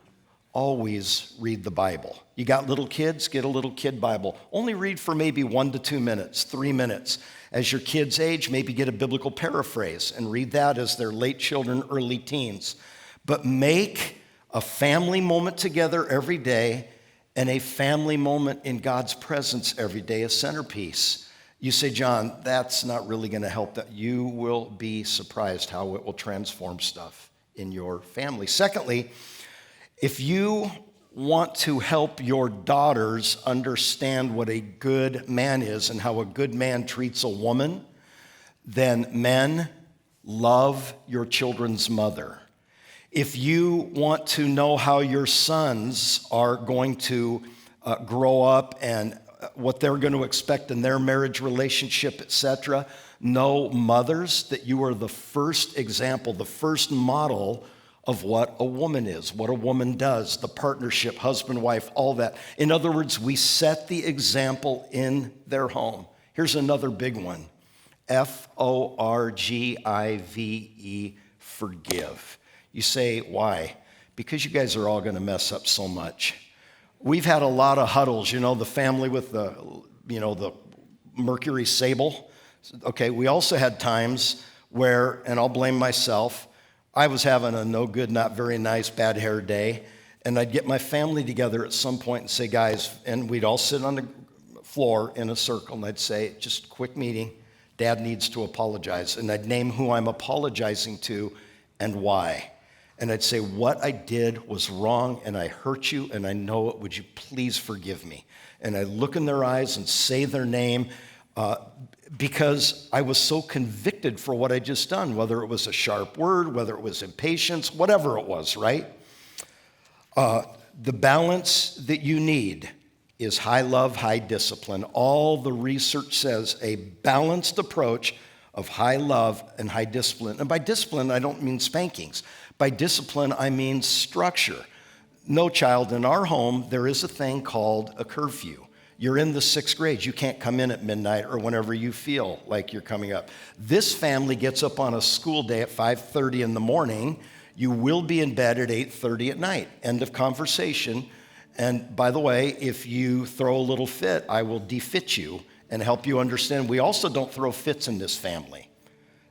always read the Bible. You got little kids, get a little kid Bible. Only read for maybe 1 to 2 minutes, 3 minutes. As your kids age, maybe get a biblical paraphrase and read that as their late children, early teens. But make a family moment together every day and a family moment in God's presence every day a centerpiece. You say, John, that's not really going to help that. You will be surprised how it will transform stuff in your family. Secondly, if you want to help your daughters understand what a good man is and how a good man treats a woman, then men, love your children's mother. If you want to know how your sons are going to grow up and what they're going to expect in their marriage relationship, etc., know, mothers, that you are the first example, the first model of what a woman is, what a woman does, the partnership, husband, wife, all that. In other words, we set the example in their home. Here's another big one. Forgive, forgive. You say, why? Because you guys are all going to mess up so much. We've had a lot of huddles, the family with the Mercury sable. Okay, we also had times where, and I'll blame myself, I was having a no good, not very nice, bad hair day, and I'd get my family together at some point and say, guys, and we'd all sit on the floor in a circle, and I'd say, just quick meeting, Dad needs to apologize. And I'd name who I'm apologizing to and why. And I'd say, what I did was wrong, and I hurt you, and I know it. Would you please forgive me? And I'd look in their eyes and say their name because I was so convicted for what I just done, whether it was a sharp word, whether it was impatience, whatever it was, right? The balance that you need is high love, high discipline. All the research says a balanced approach of high love and high discipline. And by discipline, I don't mean spankings. By discipline, I mean structure. No, child, in our home, there is a thing called a curfew. You're in the 6th grade. You can't come in at midnight or whenever you feel like you're coming up. This family gets up on a school day at 5:30 in the morning. You will be in bed at 8:30 at night. End of conversation. And by the way, if you throw a little fit, I will defit you and help you understand. We also don't throw fits in this family.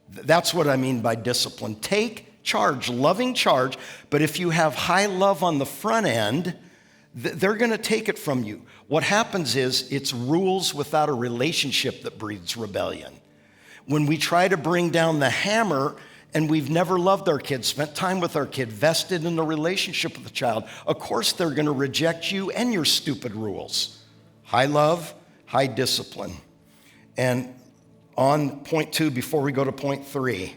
That's what I mean by discipline. Take charge, loving charge, but if you have high love on the front end, they're going to take it from you. What happens is it's rules without a relationship that breeds rebellion. When we try to bring down the hammer and we've never loved our kids, spent time with our kid, vested in the relationship with the child, of course they're going to reject you and your stupid rules. High love, high discipline. And on point 2, before we go to point 3,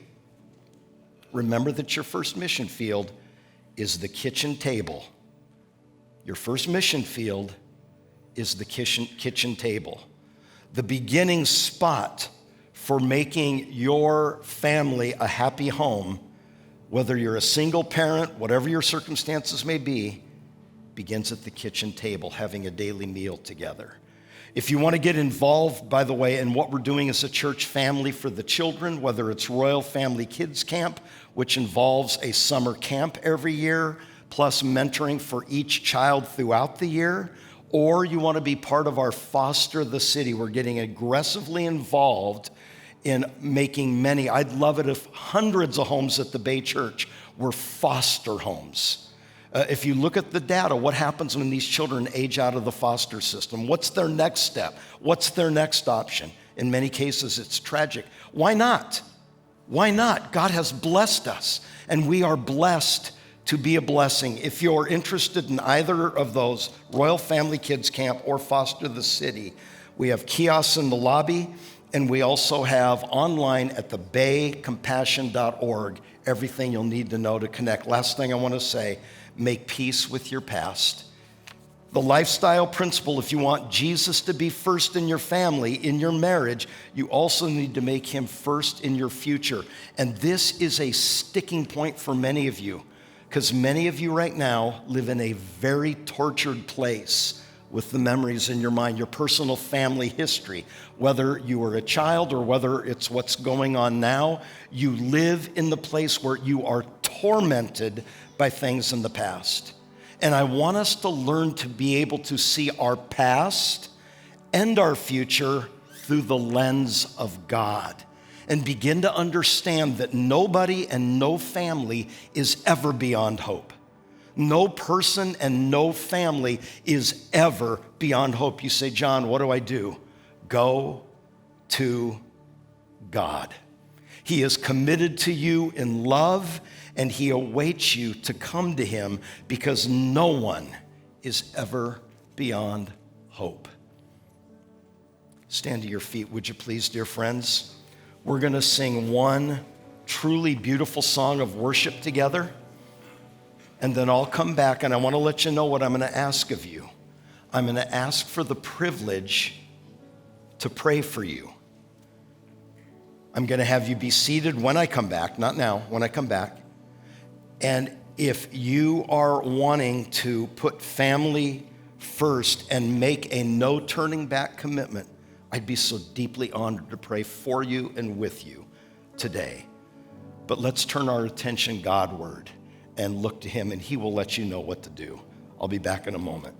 remember that your first mission field is the kitchen table. Your first mission field is the kitchen table. The beginning spot for making your family a happy home, whether you're a single parent, whatever your circumstances may be, begins at the kitchen table, having a daily meal together. If you want to get involved, by the way, in what we're doing as a church family for the children, whether it's Royal Family Kids Camp, which involves a summer camp every year, plus mentoring for each child throughout the year, or you want to be part of our Foster the City. We're getting aggressively involved in making many. I'd love it if hundreds of homes at the Bay Church were foster homes. If you look at the data, what happens when these children age out of the foster system? What's their next step? What's their next option? In many cases, it's tragic. Why not? Why not? God has blessed us, and we are blessed to be a blessing. If you're interested in either of those, Royal Family Kids Camp or Foster the City, we have kiosks in the lobby, and we also have online at thebaycompassion.org everything you'll need to know to connect. Last thing I want to say, make peace with your past. The lifestyle principle, if you want Jesus to be first in your family, in your marriage, you also need to make him first in your future. And this is a sticking point for many of you, because many of you right now live in a very tortured place with the memories in your mind, your personal family history. Whether you were a child or whether it's what's going on now, you live in the place where you are tormented by things in the past. And I want us to learn to be able to see our past and our future through the lens of God and begin to understand that nobody and no family is ever beyond hope. No person and no family is ever beyond hope. You say, John, what do I do? Go to God. He is committed to you in love, and he awaits you to come to him, because no one is ever beyond hope. Stand to your feet, would you please, dear friends? We're going to sing one truly beautiful song of worship together, and then I'll come back, and I want to let you know what I'm going to ask of you. I'm going to ask for the privilege to pray for you. I'm going to have you be seated when I come back, not now, when I come back. And if you are wanting to put family first and make a no turning back commitment, I'd be so deeply honored to pray for you and with you today. But let's turn our attention Godward and look to him, and he will let you know what to do. I'll be back in a moment.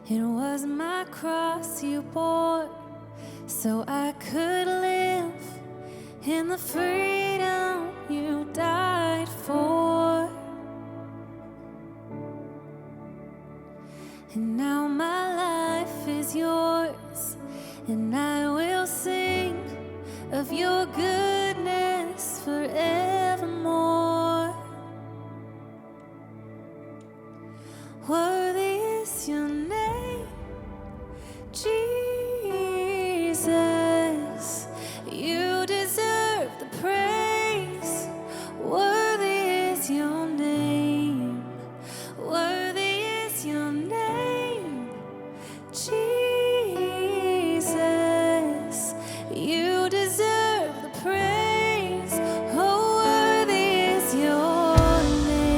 It was my cross you bore, so I could live in the freedom you died for. And now my life is yours, and I will sing of your goodness forevermore. Worthy is your name, Jesus. You deserve the praise. Worthy is your name. Worthy is your name, Jesus. You deserve the praise. Oh, worthy is your name.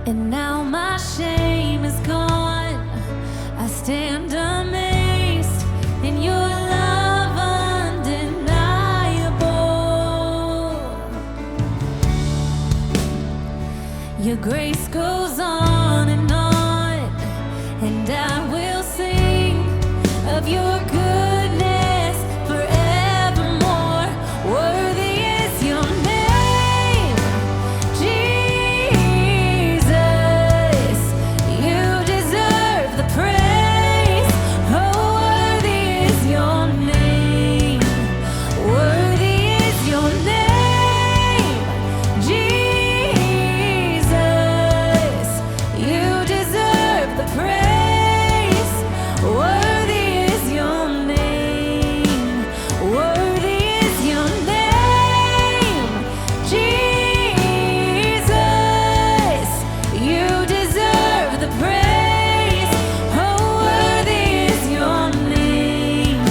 And now my shame is gone. I stand amazed in your love undeniable. Your grace goes on, and I will sing of your goodness forevermore. Worthy is your name, Jesus. You deserve the praise. Oh, worthy is your name. Worthy is your name, Jesus. You deserve the praise. Worthy is your name. Worthy is your name, Jesus. You deserve the praise. Oh, worthy is your name.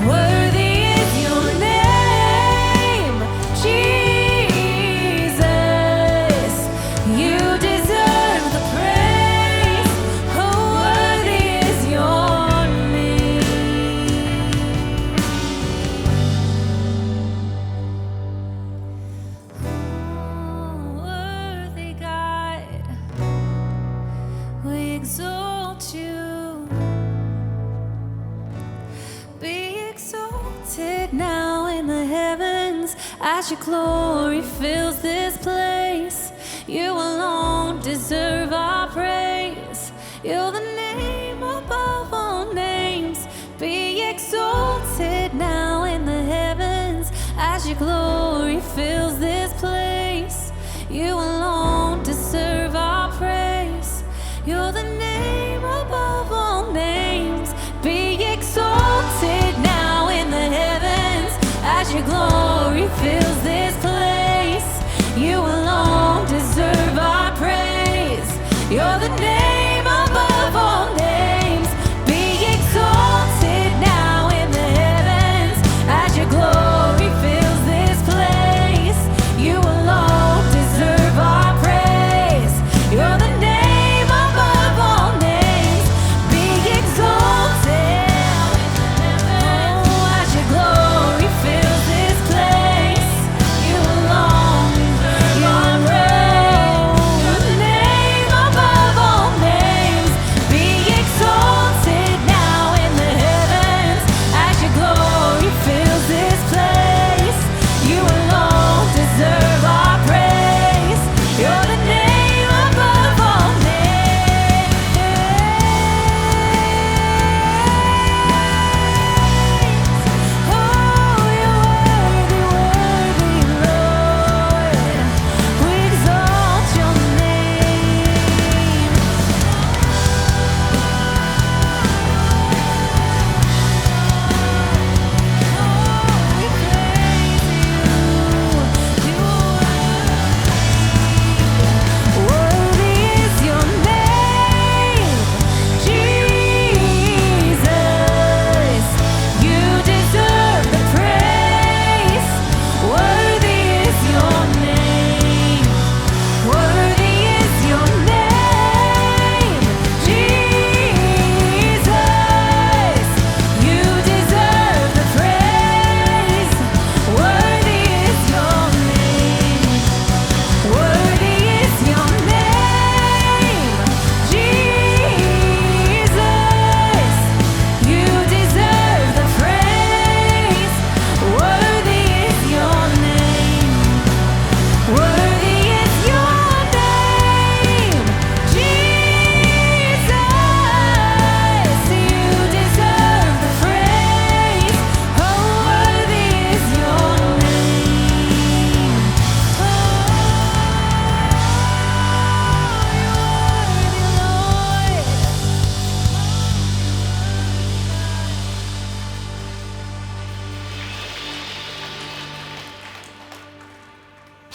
Worthy is your name, Jesus. You deserve the praise. Oh, worthy is your name. Oh, worthy God, we exalt you. Be exalted now in the heavens as your glory fills this place. You alone deserve our praise. You're the name above all names. Be exalted now in the heavens as your glory fills this place. You alone deserve our praise. You're the name above all names. Be exalted now in the heavens as your glory fills this place. You alone deserve our praise. You're the name above all names. Be exalted now in the heavens as your glory fills this place. You alone deserve our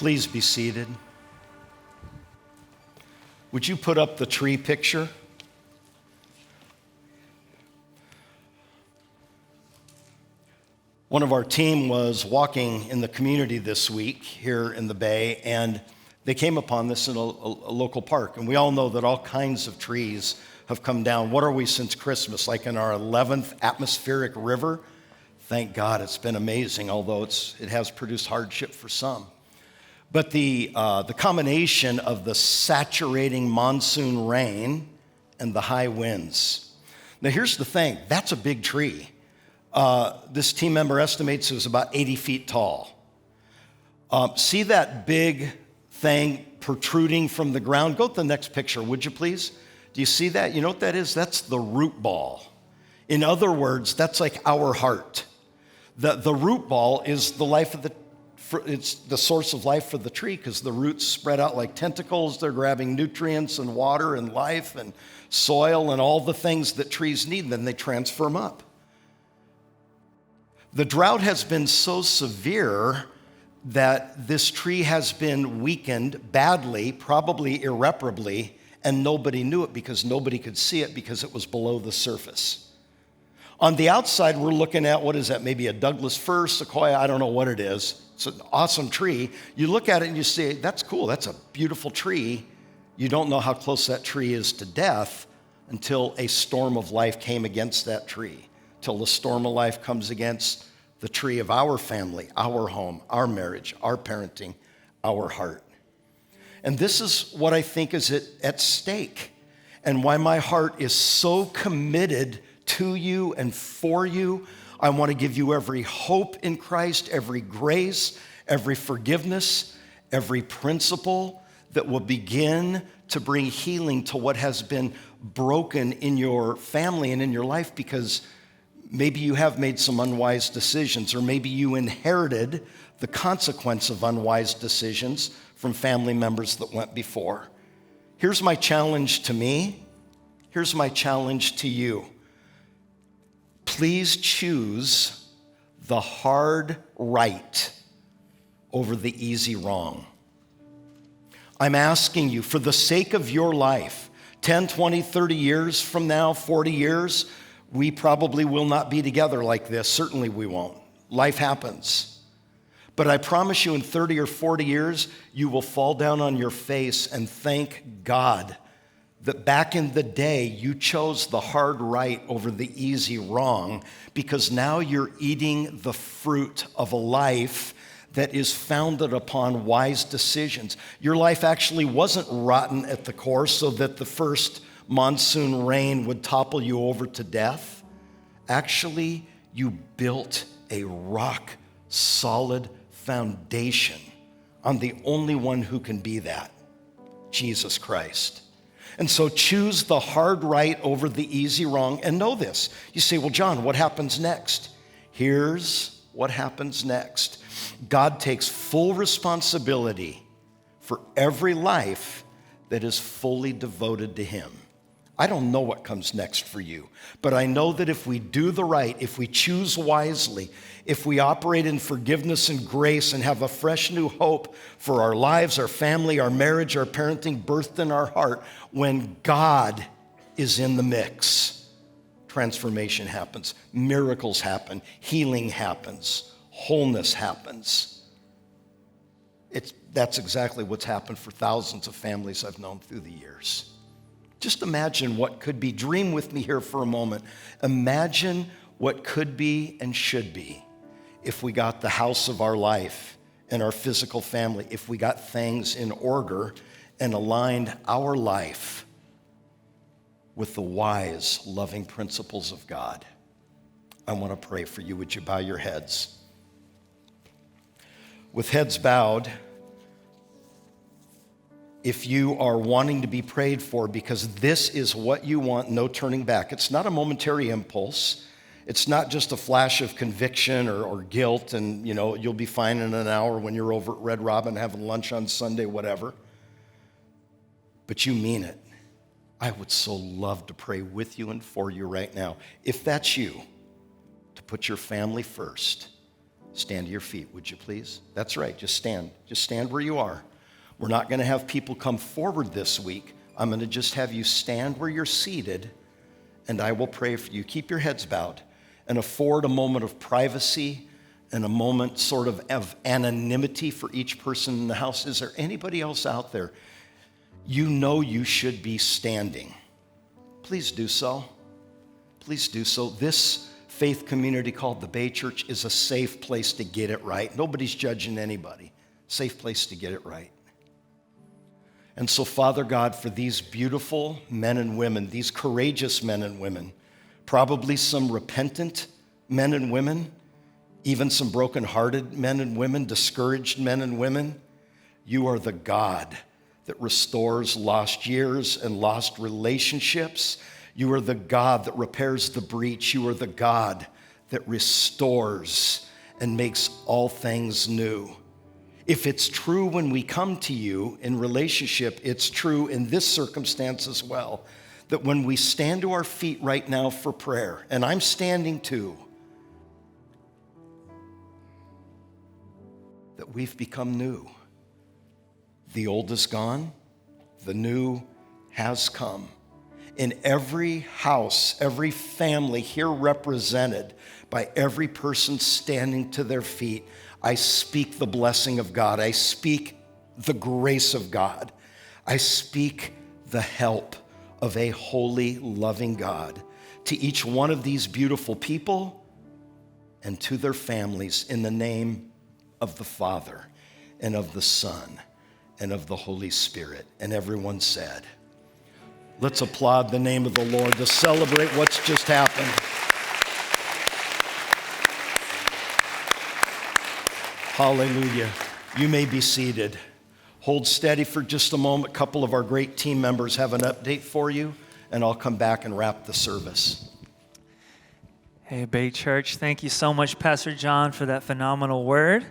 Please be seated. Would you put up the tree picture? One of our team was walking in the community this week here in the Bay, and they came upon this in a local park. And we all know that all kinds of trees have come down. What are we since Christmas? Like in our 11th atmospheric river? Thank God, it's been amazing, although it has produced hardship for some. But the combination of the saturating monsoon rain and the high winds. Now here's the thing, that's a big tree. This team member estimates it was about 80 feet tall. See that big thing protruding from the ground? Go to the next picture, would you please? Do you see that? You know what that is? That's the root ball. In other words, that's like our heart. The root ball is the life of it's the source of life for the tree because the roots spread out like tentacles. They're grabbing nutrients and water and life and soil and all the things that trees need, and then they transfer them up. The drought has been so severe that this tree has been weakened badly, probably irreparably, and nobody knew it because nobody could see it because it was below the surface. On the outside, we're looking at, what is that, maybe a Douglas fir, sequoia, I don't know what it is. It's an awesome tree. You look at it and you say, that's cool, that's a beautiful tree. You don't know how close that tree is to death until a storm of life came against that tree, till the storm of life comes against the tree of our family, our home, our marriage, our parenting, our heart. And this is what I think is at stake and why my heart is so committed to you and for you. I want to give you every hope in Christ, every grace, every forgiveness, every principle that will begin to bring healing to what has been broken in your family and in your life, because maybe you have made some unwise decisions, or maybe you inherited the consequence of unwise decisions from family members that went before. Here's my challenge to me. Here's my challenge to you. Please choose the hard right over the easy wrong. I'm asking you, for the sake of your life, 10, 20, 30 years from now, 40 years, we probably will not be together like this. Certainly we won't. Life happens. But I promise you, in 30 or 40 years, you will fall down on your face and thank God that back in the day, you chose the hard right over the easy wrong, because now you're eating the fruit of a life that is founded upon wise decisions. Your life actually wasn't rotten at the core so that the first monsoon rain would topple you over to death. Actually, you built a rock solid foundation on the only one who can be that, Jesus Christ. And so choose the hard right over the easy wrong, and know this. You say, well, John, what happens next? Here's what happens next. God takes full responsibility for every life that is fully devoted to Him. I don't know what comes next for you, but I know that if we do the right, if we choose wisely, if we operate in forgiveness and grace and have a fresh new hope for our lives, our family, our marriage, our parenting birthed in our heart, when God is in the mix, transformation happens, miracles happen, healing happens, wholeness happens. That's exactly what's happened for thousands of families I've known through the years. Just imagine what could be. Dream with me here for a moment. Imagine what could be and should be if we got the house of our life and our physical family, if we got things in order and aligned our life with the wise, loving principles of God. I want to pray for you. Would you bow your heads? With heads bowed, if you are wanting to be prayed for because this is what you want, no turning back. It's not a momentary impulse. It's not just a flash of conviction or guilt and, you'll be fine in an hour when you're over at Red Robin having lunch on Sunday, whatever. But you mean it. I would so love to pray with you and for you right now. If that's you, to put your family first stand to your feet, would you please? That's right, just stand. Just stand where you are. We're not going to have people come forward this week. I'm going to just have you stand where you're seated, and I will pray for you. Keep your heads bowed and afford a moment of privacy and a moment sort of anonymity for each person in the house. Is there anybody else out there? You know you should be standing. Please do so. Please do so. This faith community called the Bay Church is a safe place to get it right. Nobody's judging anybody. Safe place to get it right. And so, Father God, for these beautiful men and women, these courageous men and women, probably some repentant men and women, even some brokenhearted men and women, discouraged men and women, you are the God that restores lost years and lost relationships. You are the God that repairs the breach. You are the God that restores and makes all things new. If it's true when we come to you in relationship, it's true in this circumstance as well, that when we stand to our feet right now for prayer, and I'm standing too, that we've become new. The old is gone, the new has come. In every house, every family here represented by every person standing to their feet, I speak the blessing of God. I speak the grace of God. I speak the help of a holy, loving God to each one of these beautiful people and to their families in the name of the Father and of the Son and of the Holy Spirit. And everyone said, let's applaud the name of the Lord to celebrate what's just happened. Hallelujah. You may be seated. Hold steady for just a moment. A couple of our great team members have an update for you, and I'll come back and wrap the service. Hey, Bay Church. Thank you so much, Pastor John, for that phenomenal word.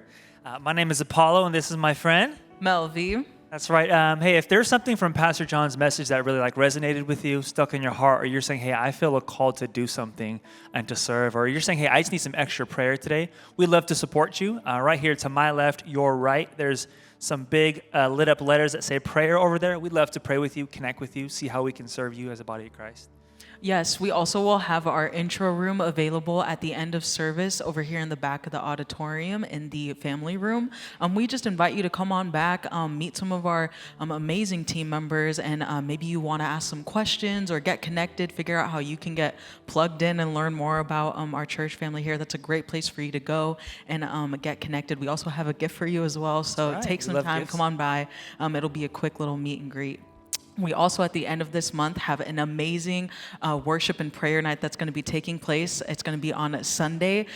My name is Apollo, and this is my friend, Melvie. That's right. Hey, if there's something from Pastor John's message that really resonated with you, stuck in your heart, or you're saying, hey, I feel a call to do something and to serve, or you're saying, hey, I just need some extra prayer today, we'd love to support you. Right here to my left, your right, there's some big lit up letters that say prayer over there. We'd love to pray with you, connect with you, see how we can serve you as a body of Christ. Yes, we also will have our intro room available at the end of service over here in the back of the auditorium in the family room. We just invite you to come on back, meet some of our amazing team members, and maybe you want to ask some questions or get connected, figure out how you can get plugged in and learn more about our church family here. That's a great place for you to go and get connected. We also have a gift for you as well, so right. take some time, gifts. come on by. It'll be a quick little meet and greet. We also, at the end of this month, have an amazing worship and prayer night that's going to be taking place. It's going to be on Sunday,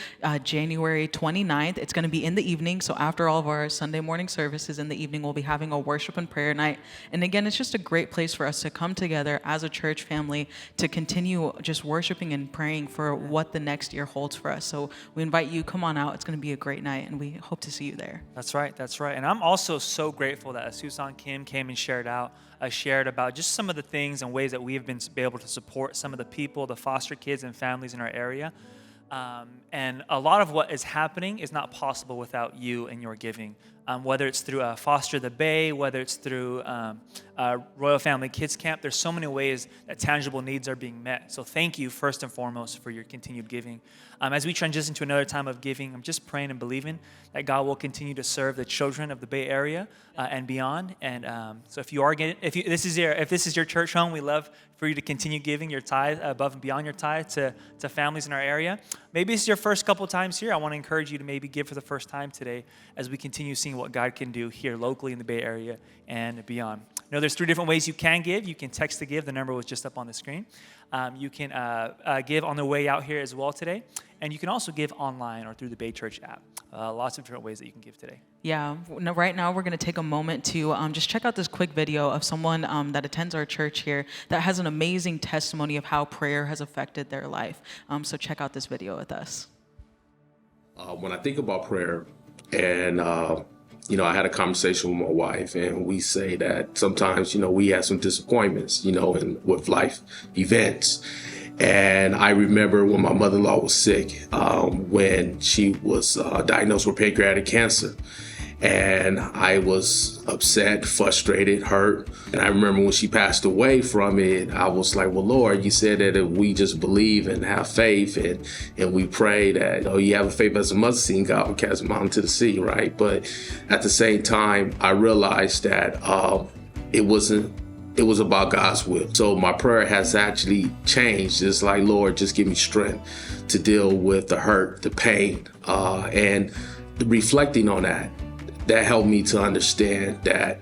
January 29th. It's going to be in the evening. So after all of our Sunday morning services in the evening, we'll be having a worship and prayer night. And again, it's just a great place for us to come together as a church family to continue just worshiping and praying for what the next year holds for us. So we invite you, come on out. It's going to be a great night, and we hope to see you there. That's right. That's right. And I'm also so grateful that Susan Kim came and shared about just some of the things and ways that we have been able to support some of the people, the foster kids and families in our area. And a lot of what is happening is not possible without you and your giving. Whether it's through Foster the Bay, whether it's through Royal Family Kids Camp, there's so many ways that tangible needs are being met. So thank you first and foremost for your continued giving. As we transition to another time of giving, I'm just praying and believing that God will continue to serve the children of the Bay Area and beyond. And so if this is your church home, we love for you to continue giving your tithe above and beyond your tithe to families in our area. Maybe it's your first couple times here. I want to encourage you to maybe give for the first time today as we continue seeing what God can do here locally in the Bay Area and beyond. Now, there's 3 different ways you can give. You can text to give. The number was just up on the screen. You can give on the way out here as well today. And you can also give online or through the Bay Church app. Lots of different ways that you can give today. Yeah, right now we're going to take a moment to just check out this quick video of someone that attends our church here that has an amazing testimony of how prayer has affected their life. So check out this video with us. When I think about prayer, and I had a conversation with my wife, and we say that sometimes we have some disappointments with life events, And I remember when my mother-in-law was sick, when she was diagnosed with pancreatic cancer. And I was upset, frustrated, hurt. And I remember when she passed away from it, I was like, well, Lord, you said that if we just believe and have faith and we pray that, you have a faith as a mustard seed, God will cast a mountain to the sea, right? But at the same time, I realized that it was about God's will. So my prayer has actually changed. It's like, Lord, just give me strength to deal with the hurt, the pain, and reflecting on that helped me to understand that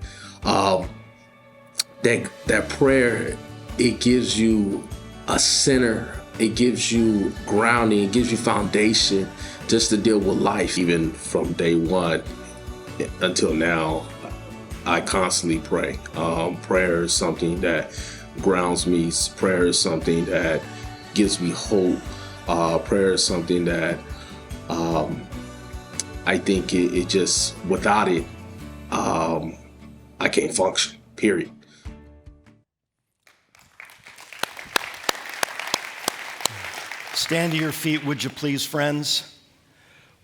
that prayer, it gives you a center, it gives you grounding, it gives you foundation just to deal with life. Even from day one until now, I constantly pray. Prayer is something that grounds me. Prayer is something that gives me hope. Prayer is something that I think it just, without it, I can't function, period. Stand to your feet, would you please, friends?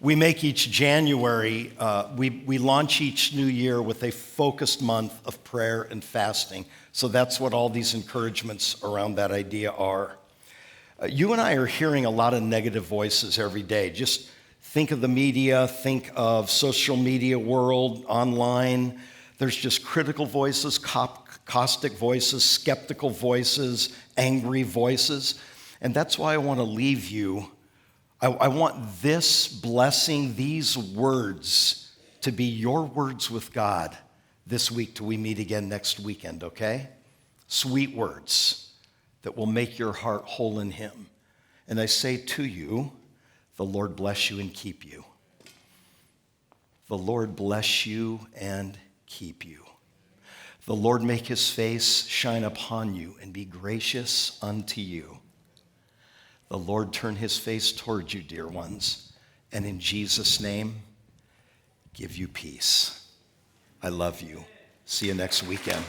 We make each January, we launch each new year with a focused month of prayer and fasting. So that's what all these encouragements around that idea are. You and I are hearing a lot of negative voices every day. Just think of the media, think of social media world, online. There's just critical voices, caustic voices, skeptical voices, angry voices. And that's why I want to leave you. I want this blessing, these words, to be your words with God this week till we meet again next weekend, okay? Sweet words that will make your heart whole in Him. And I say to you, the Lord bless you and keep you. The Lord bless you and keep you. The Lord make His face shine upon you and be gracious unto you. The Lord turn His face toward you, dear ones, and in Jesus' name, give you peace. I love you. See you next weekend.